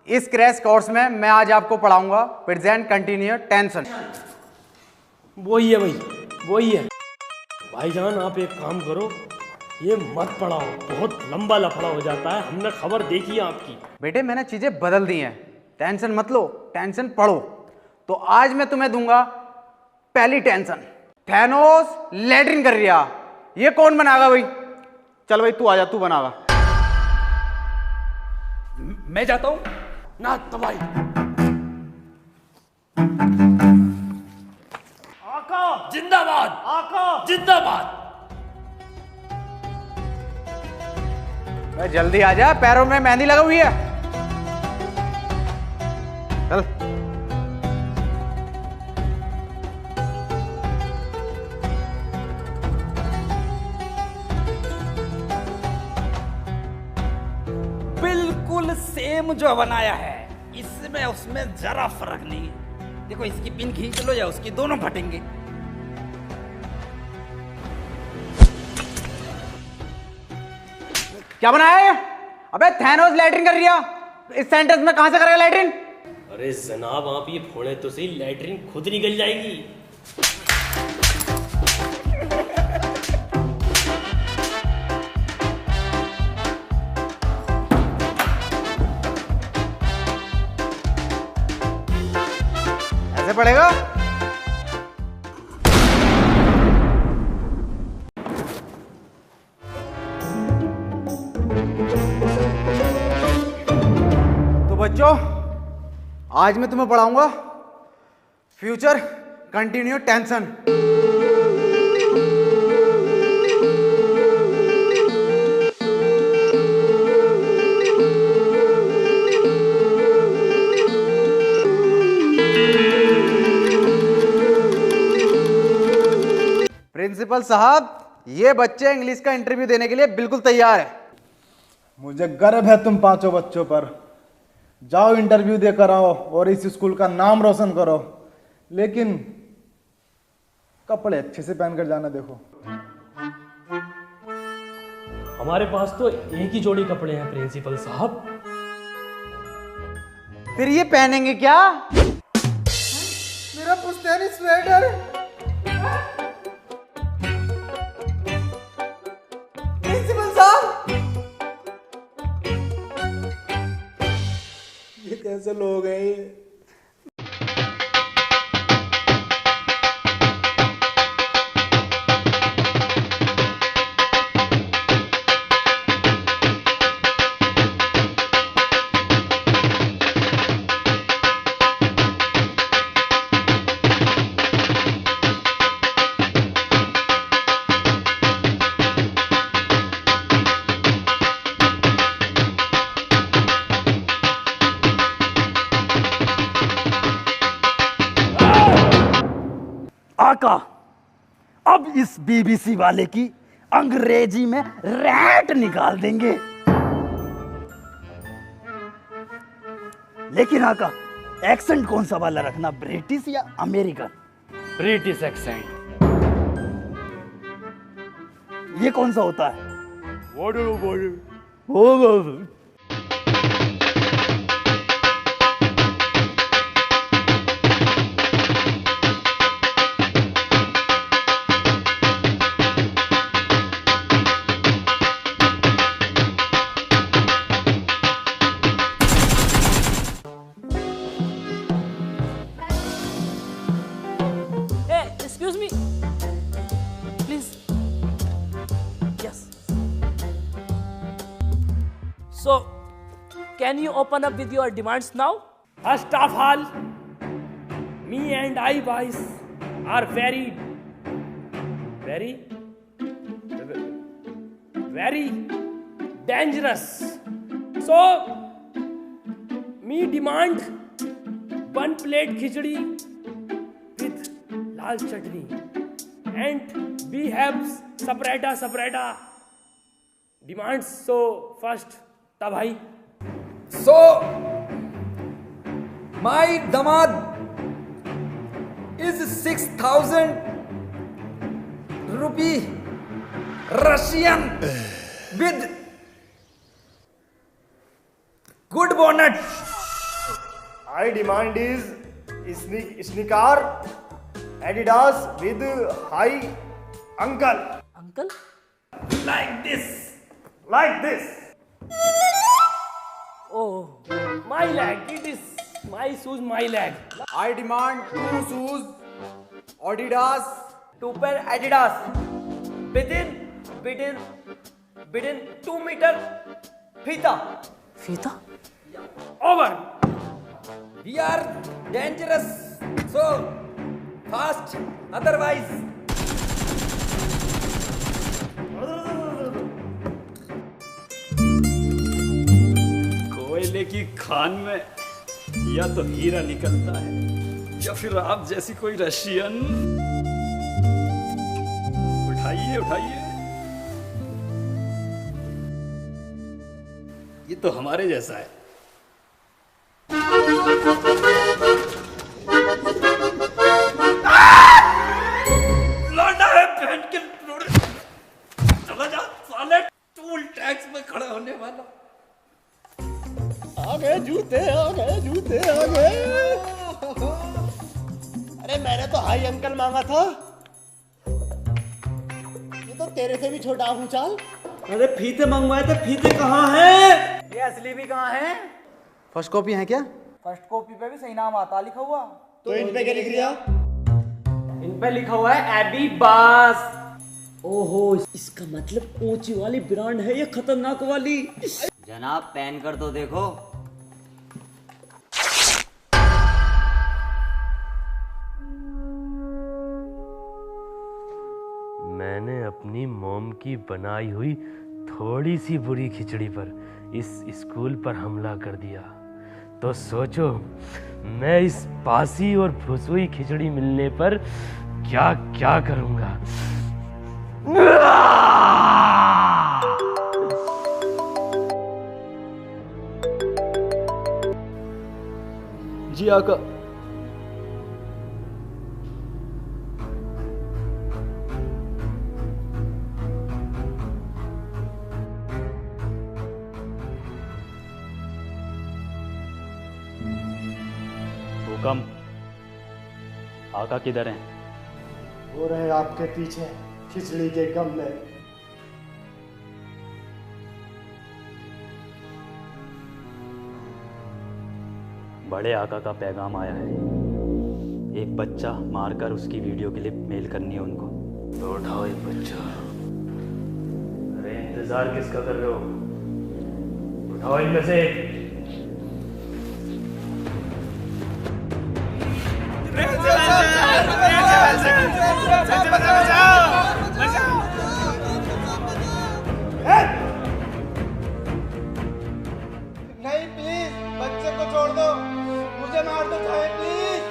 Speaker 5: इस क्रैश कोर्स में मैं आज आपको पढ़ाऊंगा प्रेजेंट कंटिन्यूअस टेंशन।
Speaker 6: वही है भाई, वही है। भाईजान आप एक काम करो, ये मत पढ़ाओ, बहुत लंबा लफड़ा हो जाता है, हमने खबर देखी है आपकी।
Speaker 5: बेटे मैंने चीजें बदल दी हैं, टेंशन मत लो, टेंशन पढ़ो। तो आज मैं तुम्हें दूंगा पहली टेंशन, थैनोस लैट्रिन कर रिया। ये कौन बनाएगा भाई? चल भाई तू आजा, तू बनागा।
Speaker 8: मैं जाता हूँ
Speaker 6: ना तबाही।
Speaker 3: आका,
Speaker 6: जिंदाबाद,
Speaker 3: आका,
Speaker 6: जिंदाबाद।
Speaker 5: मैं जल्दी आ जा, पैरों में मेहंदी लगा हुई है। चल।
Speaker 4: बिल्कुल सेम जो बनाया है, इसमें उसमें जरा फर्क नहीं है। देखो इसकी पिन खींच लो या उसकी, दोनों फटेंगे।
Speaker 5: क्या बनाया है? अबे थैनोस लैट्रिन कर रिया। इस सेंटेंस में कहां से करेगा लैट्रिन?
Speaker 6: अरे जनाब आप ये फोड़े तो सही, लैट्रिन खुद निकल जाएगी।
Speaker 5: ऐसे पड़ेगा? तो बच्चों आज मैं तुम्हें पढ़ाऊंगा फ्यूचर कंटिन्यू टेंशन। प्रिंसिपल साहब, ये बच्चे इंग्लिश का इंटरव्यू देने के लिए बिल्कुल तैयार है।
Speaker 1: मुझे गर्व है तुम पांचों बच्चों पर। जाओ इंटरव्यू देकर आओ और इस स्कूल का नाम रोशन करो, लेकिन कपड़े अच्छे से पहनकर जाना। देखो
Speaker 6: हमारे पास तो एक ही जोड़ी कपड़े हैं प्रिंसिपल साहब।
Speaker 5: फिर ये पहनेंगे क्या?
Speaker 1: मेरा पुश्तैनी स्वेटर।
Speaker 10: ये कैसे लोग हैं ये?
Speaker 4: आका, अब इस बीबीसी वाले की अंग्रेजी में रैट निकाल देंगे। लेकिन आका, एक्सेंट कौन सा वाला रखना, ब्रिटिश या अमेरिकन?
Speaker 6: British accent.
Speaker 4: ये कौन सा होता है?
Speaker 9: Hey, excuse me. Please. Yes. So, can you open up with your demands now?
Speaker 6: First of all, me and I boys are very dangerous. So, me demand 1 plate khichdi with lal chutney, and we have separata demands. So first, ta bhai.
Speaker 8: So, my damad is 6,000 rupee Russian with good bonnet.
Speaker 3: I demand is sneaker Adidas with high ankle.
Speaker 9: Uncle?
Speaker 6: Like this.
Speaker 9: Oh, my leg. It is my shoes, my leg.
Speaker 5: I demand 2 shoes Adidas, 2 pair Adidas within 2 meter fita.
Speaker 9: Fita?
Speaker 6: Over.
Speaker 8: We are dangerous, so fast, otherwise. कोयले की खान में या तो हीरा निकलता है या फिर आप जैसी कोई रशियन। उठाइए ये तो हमारे जैसा है। लौटा है बहन के लोड़े। चला जा साले, टूल टैक्स में खड़ा होने वाला।
Speaker 3: आ गए जूते। अरे मैंने तो हाई अंकल मांगा था, ये तो तेरे से भी छोटा हूँ। चाल,
Speaker 2: अरे फीते मंगवाए थे, फीते कहाँ हैं?
Speaker 5: ये असली भी कहाँ है? फर्स्ट कॉपी है क्या? फर्स्ट कॉपी पे भी सही नाम आता लिखा हुआ।
Speaker 3: तो इन पे क्या लिख दिया?
Speaker 2: इन पे लिखा हुआ है एबी बास। ओहो, इसका मतलब ऊंची वाली ब्रांड है ये, खतरनाक वाली।
Speaker 7: जनाब पहन कर तो देखो।
Speaker 6: मैंने अपनी मॉम की बनाई हुई थोड़ी सी बुरी खिचड़ी पर इस स्कूल पर हमला कर दिया, तो सोचो मैं इस बासी और फुसुई खिचड़ी मिलने पर क्या क्या करूंगा।
Speaker 8: जी आका।
Speaker 10: हुकम, आका किधर हैं?
Speaker 3: वो रहे आपके पीछे खिचड़ी के गम में।
Speaker 10: बड़े आका का पैगाम आया है। एक बच्चा मारकर उसकी वीडियो क्लिप मेल करनी है उनको।
Speaker 6: तो उठाओ एक बच्चा। अरे इंतजार किसका कर रहे हो? उठाओ इनमें से एक।
Speaker 1: नहीं प्लीज, बच्चे को छोड़ दो, मुझे मार दो चाहे प्लीज।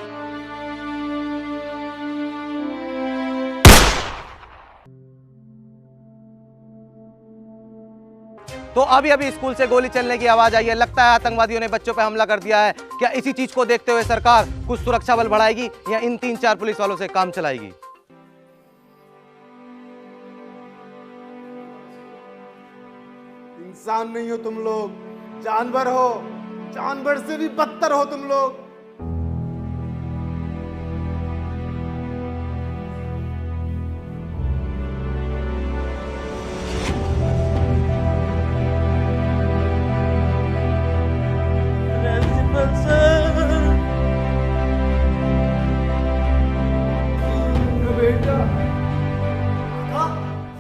Speaker 5: तो अभी अभी स्कूल से गोली चलने की आवाज आई है। लगता है आतंकवादियों ने बच्चों पर हमला कर दिया है। क्या इसी चीज को देखते हुए सरकार कुछ सुरक्षा बल बढ़ाएगी या इन 3-4 पुलिस वालों से काम चलाएगी?
Speaker 1: इंसान नहीं हो तुम लोग, जानवर हो। जानवर से भी बदतर हो तुम लोग।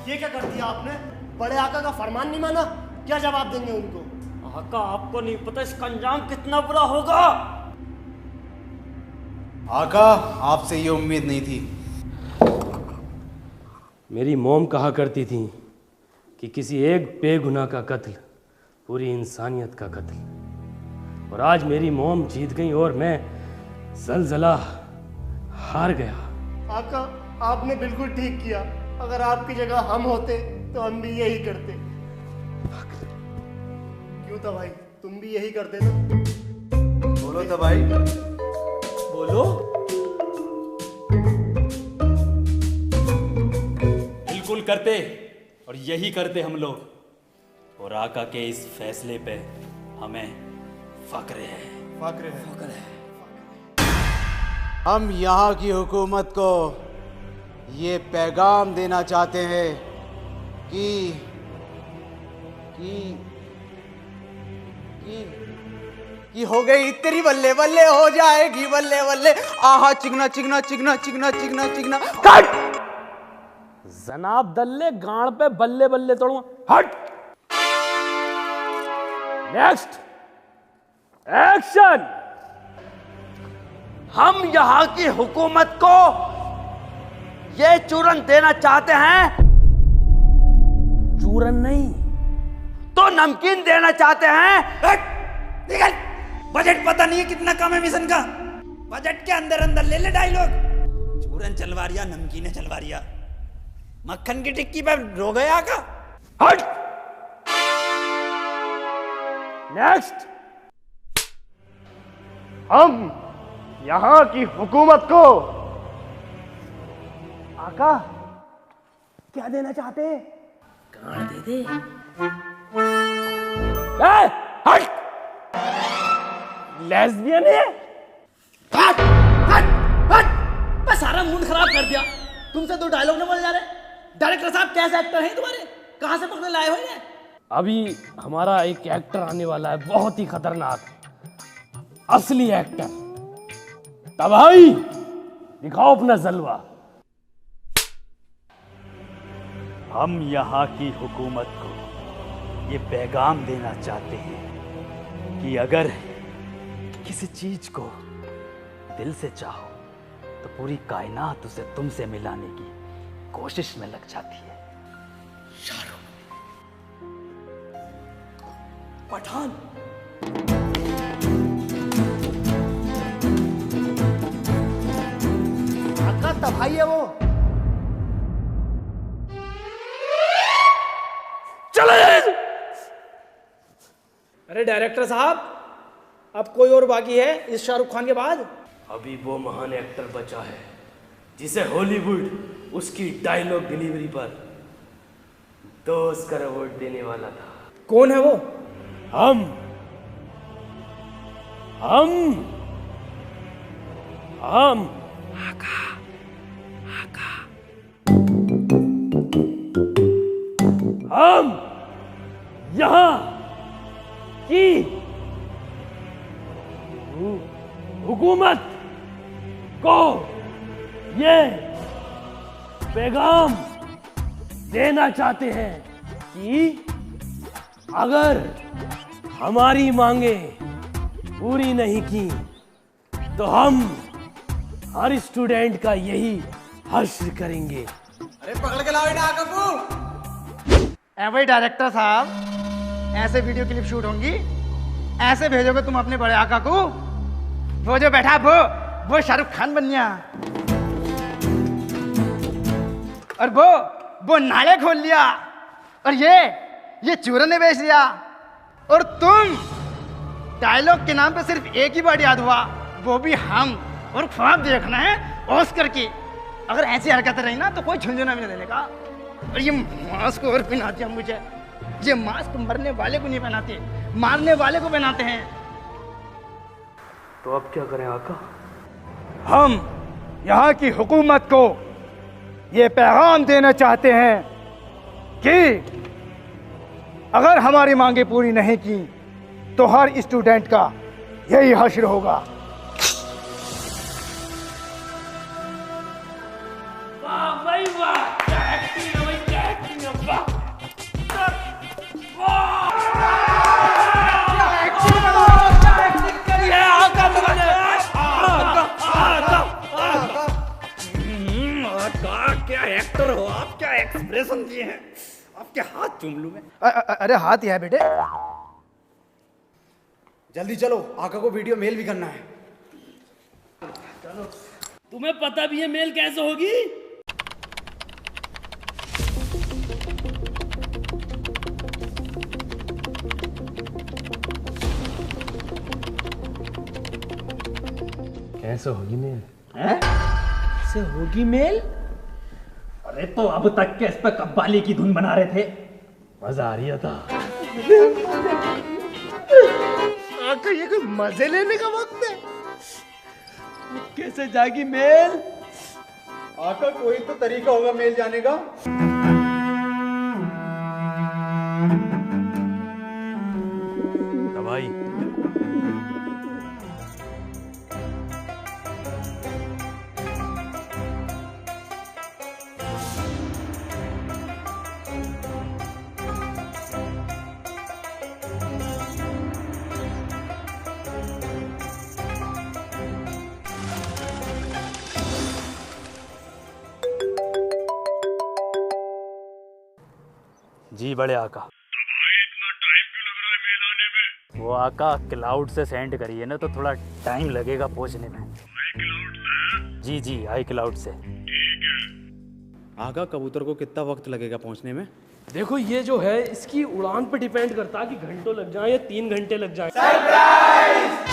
Speaker 3: ये क्या कर दिया आपने? बड़े आका का फरमान नहीं माना? क्या जवाब देंगे उनको?
Speaker 2: आका आपको नहीं पता इसका अंजाम कितना बुरा होगा।
Speaker 1: आका, आपसे ये उम्मीद नहीं थी।
Speaker 6: मेरी मॉम कहा करती थी कि किसी एक बेगुनाह का कत्ल पूरी इंसानियत का कत्ल। और आज मेरी मॉम जीत गई और मैं जलजला हार गया।
Speaker 3: आका, आपने बिल्कुल ठीक किया। अगर आपकी जगह हम होते तो हम भी यही करते। क्यों था भाई, तुम भी यही करते ना?
Speaker 1: बोलो तो भाई,
Speaker 8: बोलो। बिल्कुल करते, और यही करते हम लोग। और आका के इस फैसले पे हमें फक्र है।
Speaker 1: फक्र है। हम यहाँ की हुकूमत को ये पैगाम देना चाहते हैं कि हो गई तेरी बल्ले बल्ले, हो जाएगी बल्ले बल्ले। आहा चिकना चिकना चिकना चिकना चिकना चिकना।
Speaker 6: कट! जनाब दल्ले गाड़ पे बल्ले बल्ले तोड़ूंगा। हट! Next action.
Speaker 2: हम यहाँ की हुकूमत को ये चूरन देना चाहते हैं।
Speaker 6: चूरन नहीं
Speaker 2: तो नमकीन देना चाहते हैं।
Speaker 8: निकल। बजट पता नहीं है कितना कम है मिशन का। बजट के अंदर अंदर ले ले डायलॉग। चूरन चलवारिया, नमकीने चलवारिया, मक्खन की टिक्की पे रो गया का।
Speaker 6: हट! नेक्स्ट।
Speaker 3: हम यहाँ की हुकूमत को आका क्या देना चाहते हैं?
Speaker 6: गाड़ दे दे। हट! लेस्बियन है।
Speaker 2: हट! हट! हट! मैं सारा मूड खराब कर दिया। तुमसे दो डायलॉग नहीं बोले जा रहे। डायरेक्टर साहब कैसे एक्टर हैं तुम्हारे? कहाँ से पकड़े लाए हो इन्हें?
Speaker 6: अभी हमारा एक एक्टर आने वाला है, बहुत ही खतरनाक, असली एक्टर। तब भाई दिखाओ अपना जलवा।
Speaker 10: हम यहाँ की हुकूमत को ये पैगाम देना चाहते हैं कि अगर किसी चीज को दिल से चाहो तो पूरी कायनात उसे तुमसे मिलाने की कोशिश में लग जाती है।
Speaker 2: पठान।
Speaker 3: आका तब भाई है वो।
Speaker 8: अरे डायरेक्टर साहब, अब कोई और बाकी है इस शाहरुख खान के बाद?
Speaker 6: अभी वो महान एक्टर बचा है जिसे हॉलीवुड उसकी डायलॉग डिलीवरी पर 2 ऑस्कर अवार्ड देने वाला था।
Speaker 8: कौन है वो?
Speaker 6: हम हम यहाँ की हुकूमत को ये पैगाम देना चाहते हैं कि अगर हमारी मांगे पूरी नहीं की तो हम हर स्टूडेंट का यही हश्र करेंगे।
Speaker 5: अरे पकड़ के लाओ इन्हें आका।
Speaker 11: ए भाई डायरेक्टर साहब, ऐसे वीडियो क्लिप शूट होंगी, ऐसे भेजोगे तुम अपने बड़े आका को? वो जो बैठा वो शाहरुख खान बन गया, और वो नाले खोल लिया, और ये चूरन ने बेच दिया, और तुम डायलॉग के नाम पे सिर्फ एक ही बार याद हुआ, वो भी हम, और ख्वाब देखना है ऑस्कर की। अगर ऐसी हरकतें रही ना तो कोई झुंझुना भी नहीं देने का। और ये मास्क और पहनाते हैं मुझे, ये मास्क मरने वाले को नहीं पहनाते, मारने वाले को पहनाते हैं।
Speaker 6: तो अब क्या करें आका?
Speaker 11: हम यहाँ की हुकूमत को ये पैगाम देना चाहते हैं कि अगर हमारी मांगे पूरी नहीं की तो हर स्टूडेंट का यही हश्र होगा।
Speaker 9: वाह भाई वाह, क्या एक्टिंग है भाई, क्या एक्टिंग है, वाह।
Speaker 8: क्या एक्टर हो आप, क्या एक्सप्रेशन दिए हैं, आपके हाथ चूम लूं मैं।
Speaker 11: अरे हाथ ही है बेटे।
Speaker 5: जल्दी चलो, आका को वीडियो मेल भी करना है।
Speaker 9: चलो, तुम्हें पता भी है मेल कैसे होगी?
Speaker 6: कैसे होगी मेल?
Speaker 10: से होगी मेल? अरे तो अब तक के इस पे कव्वाली की धुन बना रहे थे,
Speaker 6: मजा आ रही था।
Speaker 3: आका ये कोई मजे लेने का वक्त है?
Speaker 10: कैसे जागी मेल?
Speaker 1: आका कोई तो तरीका होगा मेल जाने का।
Speaker 6: दवाई
Speaker 10: जी बड़े आका।
Speaker 12: इतना टाइम क्यों लग रहा है मेल आने में?
Speaker 10: वो आका क्लाउड से सेंड करी है ना, तो थोड़ा टाइम लगेगा पहुंचने में।
Speaker 12: क्लाउड से?
Speaker 10: जी जी, आई क्लाउड से।
Speaker 12: ठीक है।
Speaker 5: आका कबूतर को कितना वक्त लगेगा पहुंचने में?
Speaker 6: देखो, ये जो है इसकी उड़ान पे डिपेंड करता है कि घंटों लग जाए या 3 घंटे लग जाए।
Speaker 1: सरप्राइज!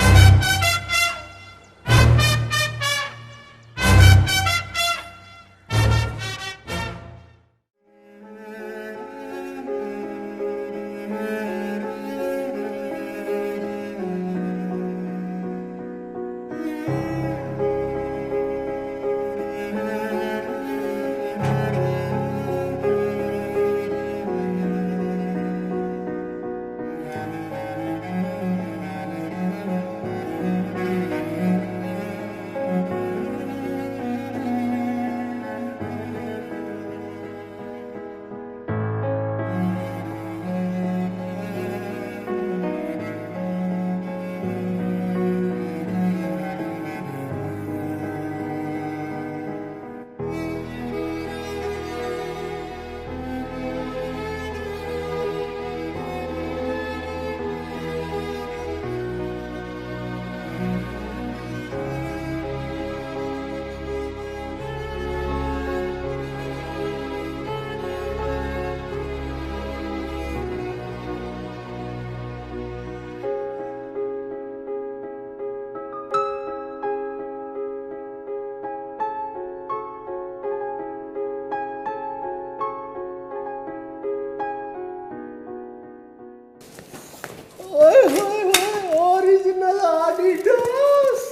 Speaker 3: ओरिजिनल आडिडास।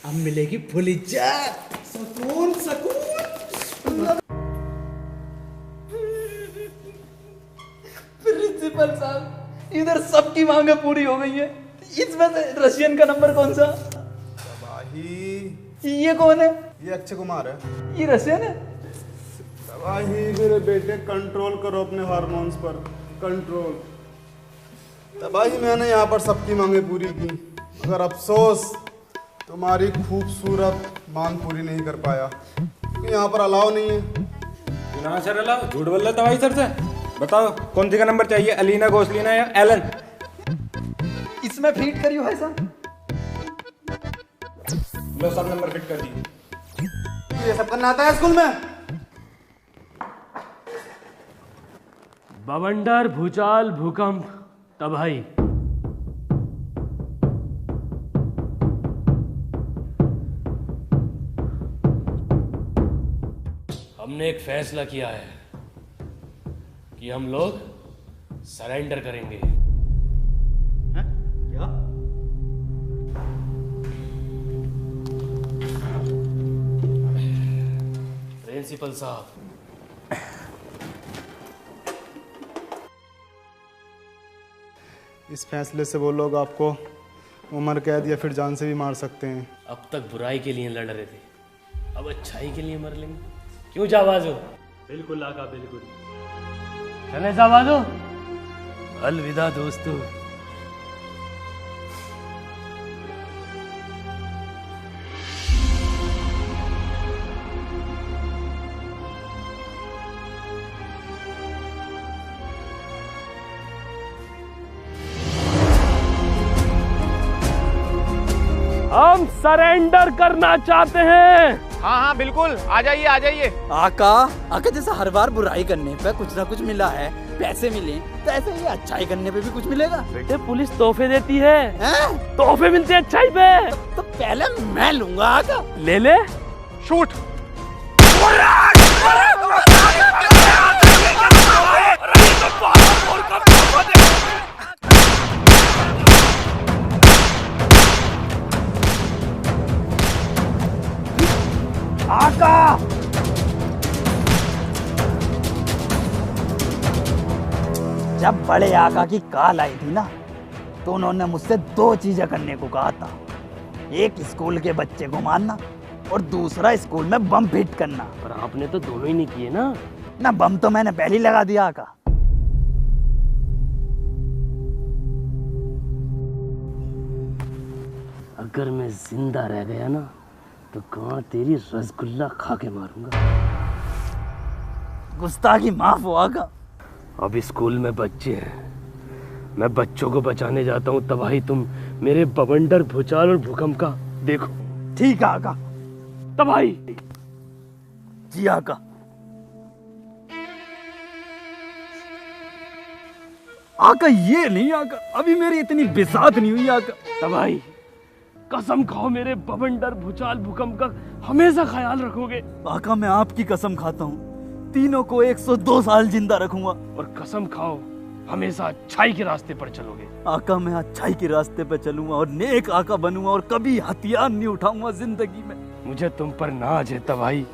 Speaker 5: अब मिलेगी फुल इज्जत, सुकून सुकून।
Speaker 10: प्रिंसिपल साहब, इधर सबकी मांगे पूरी हो गई है,
Speaker 5: इसमें से रशियन का नंबर कौन सा?
Speaker 1: तबाही।
Speaker 5: ये कौन है?
Speaker 1: ये अक्षय कुमार है।
Speaker 5: ये रशियन है।
Speaker 1: तबाही मेरे बेटे, कंट्रोल करो अपने हार्मोन्स पर, कंट्रोल। तबाही मैंने यहाँ पर सबकी मांगे पूरी की, मगर अफसोस तुम्हारी खूबसूरत मांग पूरी नहीं कर पाया, क्योंकि यहाँ पर अलाउ नहीं है।
Speaker 13: ना सर अलाउ, झूठ बोल रहे तबाही सर से। बताओ कौन सी का नंबर चाहिए, अलीना, गोसलीना या एलन?
Speaker 5: इसमें फिट करियो है सर।
Speaker 13: लो सब नंबर फिट कर दिए।
Speaker 1: ये सब करना आता है स्कूल में?
Speaker 6: बवंडर, भूचाल, भूकंप, तबाही। हमने एक फैसला किया है कि हम लोग सरेंडर करेंगे।
Speaker 11: क्या?
Speaker 6: प्रिंसिपल साहब,
Speaker 1: इस फैसले से वो लोग आपको उम्र कैद या फिर जान से भी मार सकते हैं।
Speaker 6: अब तक बुराई के लिए लड़ रहे थे, अब अच्छाई के लिए मर लेंगे। क्यों जावाजो? बिल्कुल आका, बिल्कुल। चले जावाजो, अलविदा दोस्तों। हम सरेंडर करना चाहते हैं।
Speaker 11: हाँ हाँ बिल्कुल, आ जाइए आ जाइए।
Speaker 5: आका जैसा हर बार बुराई करने पे कुछ ना कुछ मिला है, पैसे मिले, तो ऐसे ही अच्छाई करने पे भी कुछ मिलेगा।
Speaker 6: बेटे पुलिस तोहफे देती है, तोहफे मिलते हैं अच्छाई पे।
Speaker 5: तो पहले मैं लूंगा आका।
Speaker 6: ले ले।
Speaker 11: शूट।
Speaker 5: आका जब बड़े आका की कॉल आई थी ना, तो उन्होंने मुझसे 2 चीजें करने को कहा था। एक स्कूल के बच्चे को मारना और दूसरा स्कूल में बम फिट करना।
Speaker 6: पर आपने तो दोनों ही नहीं किए ना।
Speaker 5: ना बम तो मैंने पहले ही लगा दिया आका।
Speaker 6: अगर मैं जिंदा रह गया ना, तो कहाँ तेरी रसगुल्ला खा के मारूंगा।
Speaker 5: गुस्ताखी माफ हो आका।
Speaker 6: अब स्कूल में बच्चे हैं, मैं बच्चों को बचाने जाता हूँ। तबाही तुम मेरे बवंडर, भूचाल और भूकंप का देखो।
Speaker 5: ठीक है आका।
Speaker 6: तबाही।
Speaker 5: जी आका। आका ये नहीं आका, अभी मेरी इतनी बिसात नहीं हुई आका।
Speaker 6: तबाही कसम खाओ, मेरे बवंडर, भूचाल, भूकंप का हमेशा ख्याल रखोगे।
Speaker 5: आका मैं आपकी कसम खाता हूँ, तीनों को 102 साल जिंदा रखूंगा।
Speaker 6: और कसम खाओ हमेशा अच्छाई के रास्ते पर चलोगे।
Speaker 5: आका मैं अच्छाई के रास्ते पर चलूंगा और नेक आका बनूंगा और कभी हथियार नहीं उठाऊंगा जिंदगी में।
Speaker 6: मुझे तुम पर नाज है तबाही।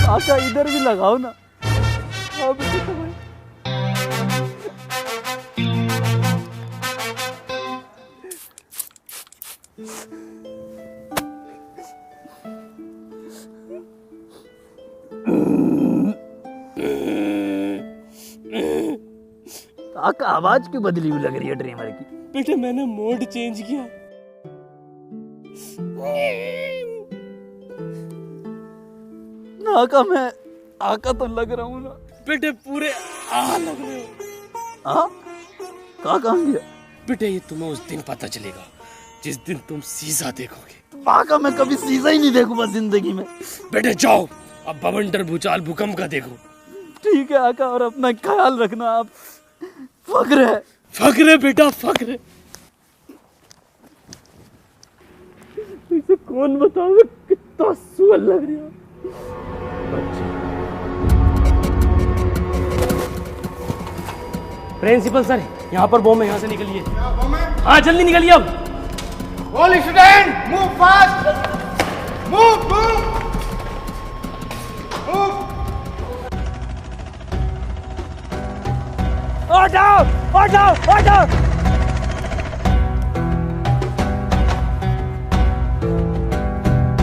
Speaker 5: आका इधर भी लगाओ ना। आका आवाज क्यों बदली हुई लग रही है ड्रीमर की?
Speaker 6: बेटे मैंने मोड चेंज किया।
Speaker 5: आका मैं आका तो लग रहा हूँ ना।
Speaker 6: बेटे पूरे लग रहे हो।
Speaker 5: कहाँ गया?
Speaker 6: बेटे ये तुम्हें उस दिन पता चलेगा जिस दिन तुम सीसा देखोगे।
Speaker 5: आका मैं कभी सीसा ही नहीं देखूंगा जिंदगी में।
Speaker 6: बेटे जाओ, अब बवंडर, भूचाल, भूकंप का देखो।
Speaker 5: ठीक है आका, और अपना ख्याल रखना। आप फक्र है।
Speaker 6: फक्र है बेटा, फक्र है। इसे कौन बताओगे कितना सुअर लग रहा है। प्रिंसिपल सर, यहाँ पर बॉम्ब है, यहाँ से निकलिए। हाँ जल्दी निकलिए अब।
Speaker 11: All student, move fast. Move, move. Move.
Speaker 2: Order.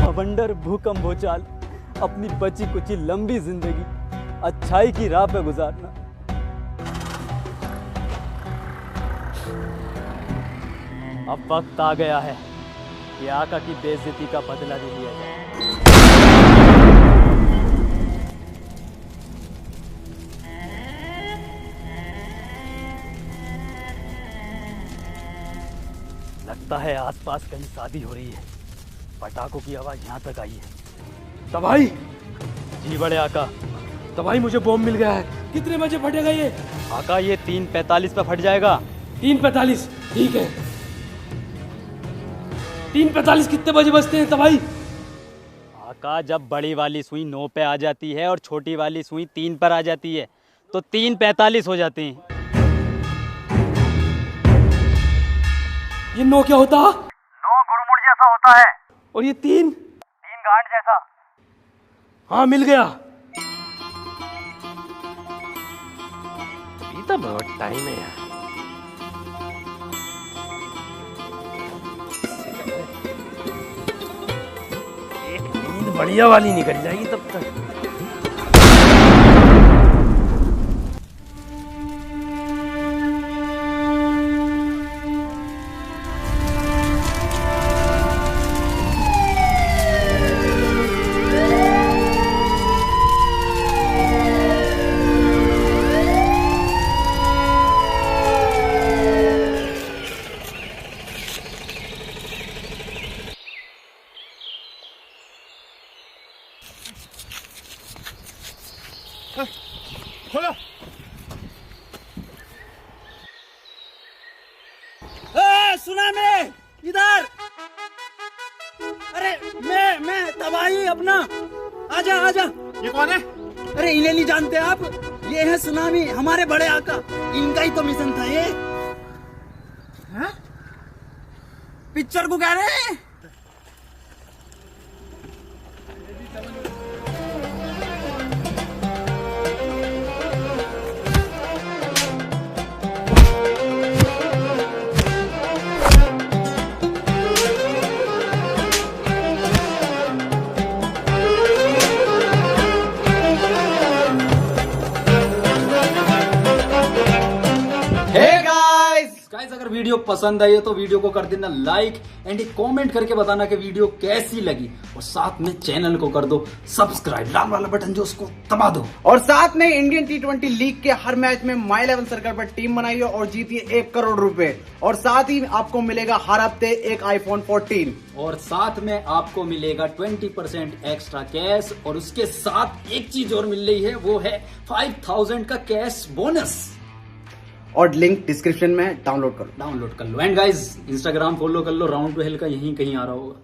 Speaker 14: बवंडर, भूकंप, भूचाल, अपनी बची कुची लंबी जिंदगी अच्छाई की राह पे गुजारना। अब वक्त आ गया है कि आका की बेइज्जती का बदला भी लिया जाए। लगता है आसपास कहीं शादी हो रही है। पटाखों की आवाज यहाँ तक आई है।
Speaker 6: तबाही,
Speaker 14: जी बड़े आका।
Speaker 6: तबाही मुझे बॉम्ब मिल गया है। कितने बजे फटेगा ये?
Speaker 14: आका ये 3:45 पे फट जाएगा।
Speaker 6: 3:45, ठीक है। 3:45 कितने बजे बजते हैं तबाही?
Speaker 14: आका जब बड़ी वाली सुई 9 पे आ जाती है और छोटी वाली सुई 3 पर आ जाती है तो 3:45 हो जाते हैं।
Speaker 6: ये 9 क्या होता?
Speaker 10: 9 गुड़मुड़ जैसा होता है।
Speaker 6: और ये 3
Speaker 10: गांठ जैसा।
Speaker 6: हाँ, मिल गया। अभी तो बहुत टाइम है यार। एक नींद बढ़िया वाली निकल जाएगी तब तक।
Speaker 11: खोलो।
Speaker 2: सुना मैं इधर। अरे मैं तबाही अपना। आजा आजा।
Speaker 11: ये कौन है?
Speaker 2: अरे इन्हें नहीं जानते आप? ये है सुनामी, हमारे बड़े आका। इनका ही तो मिशन था ये। हाँ? पिक्चर को कह रहे हैं।
Speaker 5: गाइस, अगर वीडियो पसंद आई है तो वीडियो को कर देना लाइक एंड एक कमेंट करके बताना कि वीडियो कैसी लगी, और साथ में चैनल को कर दो सब्सक्राइब, लाल वाला बटन जो उसको दबा दो।
Speaker 11: और साथ में इंडियन T20 लीग के हर मैच में माई 11 सर्कल पर टीम बनाइए और जीतिए 1 करोड़ रुपए। और साथ ही आपको मिलेगा हर हफ्ते एक iPhone 14
Speaker 5: और साथ में आपको मिलेगा 20% एक्स्ट्रा कैश, और उसके साथ एक चीज और मिल रही है, वो है 5000 का कैश बोनस।
Speaker 11: और लिंक डिस्क्रिप्शन में डाउनलोड कर लो।
Speaker 5: एंड गाइस, इंस्टाग्राम फॉलो कर लो, राउंड टू हेल का यहीं कहीं आ रहा होगा।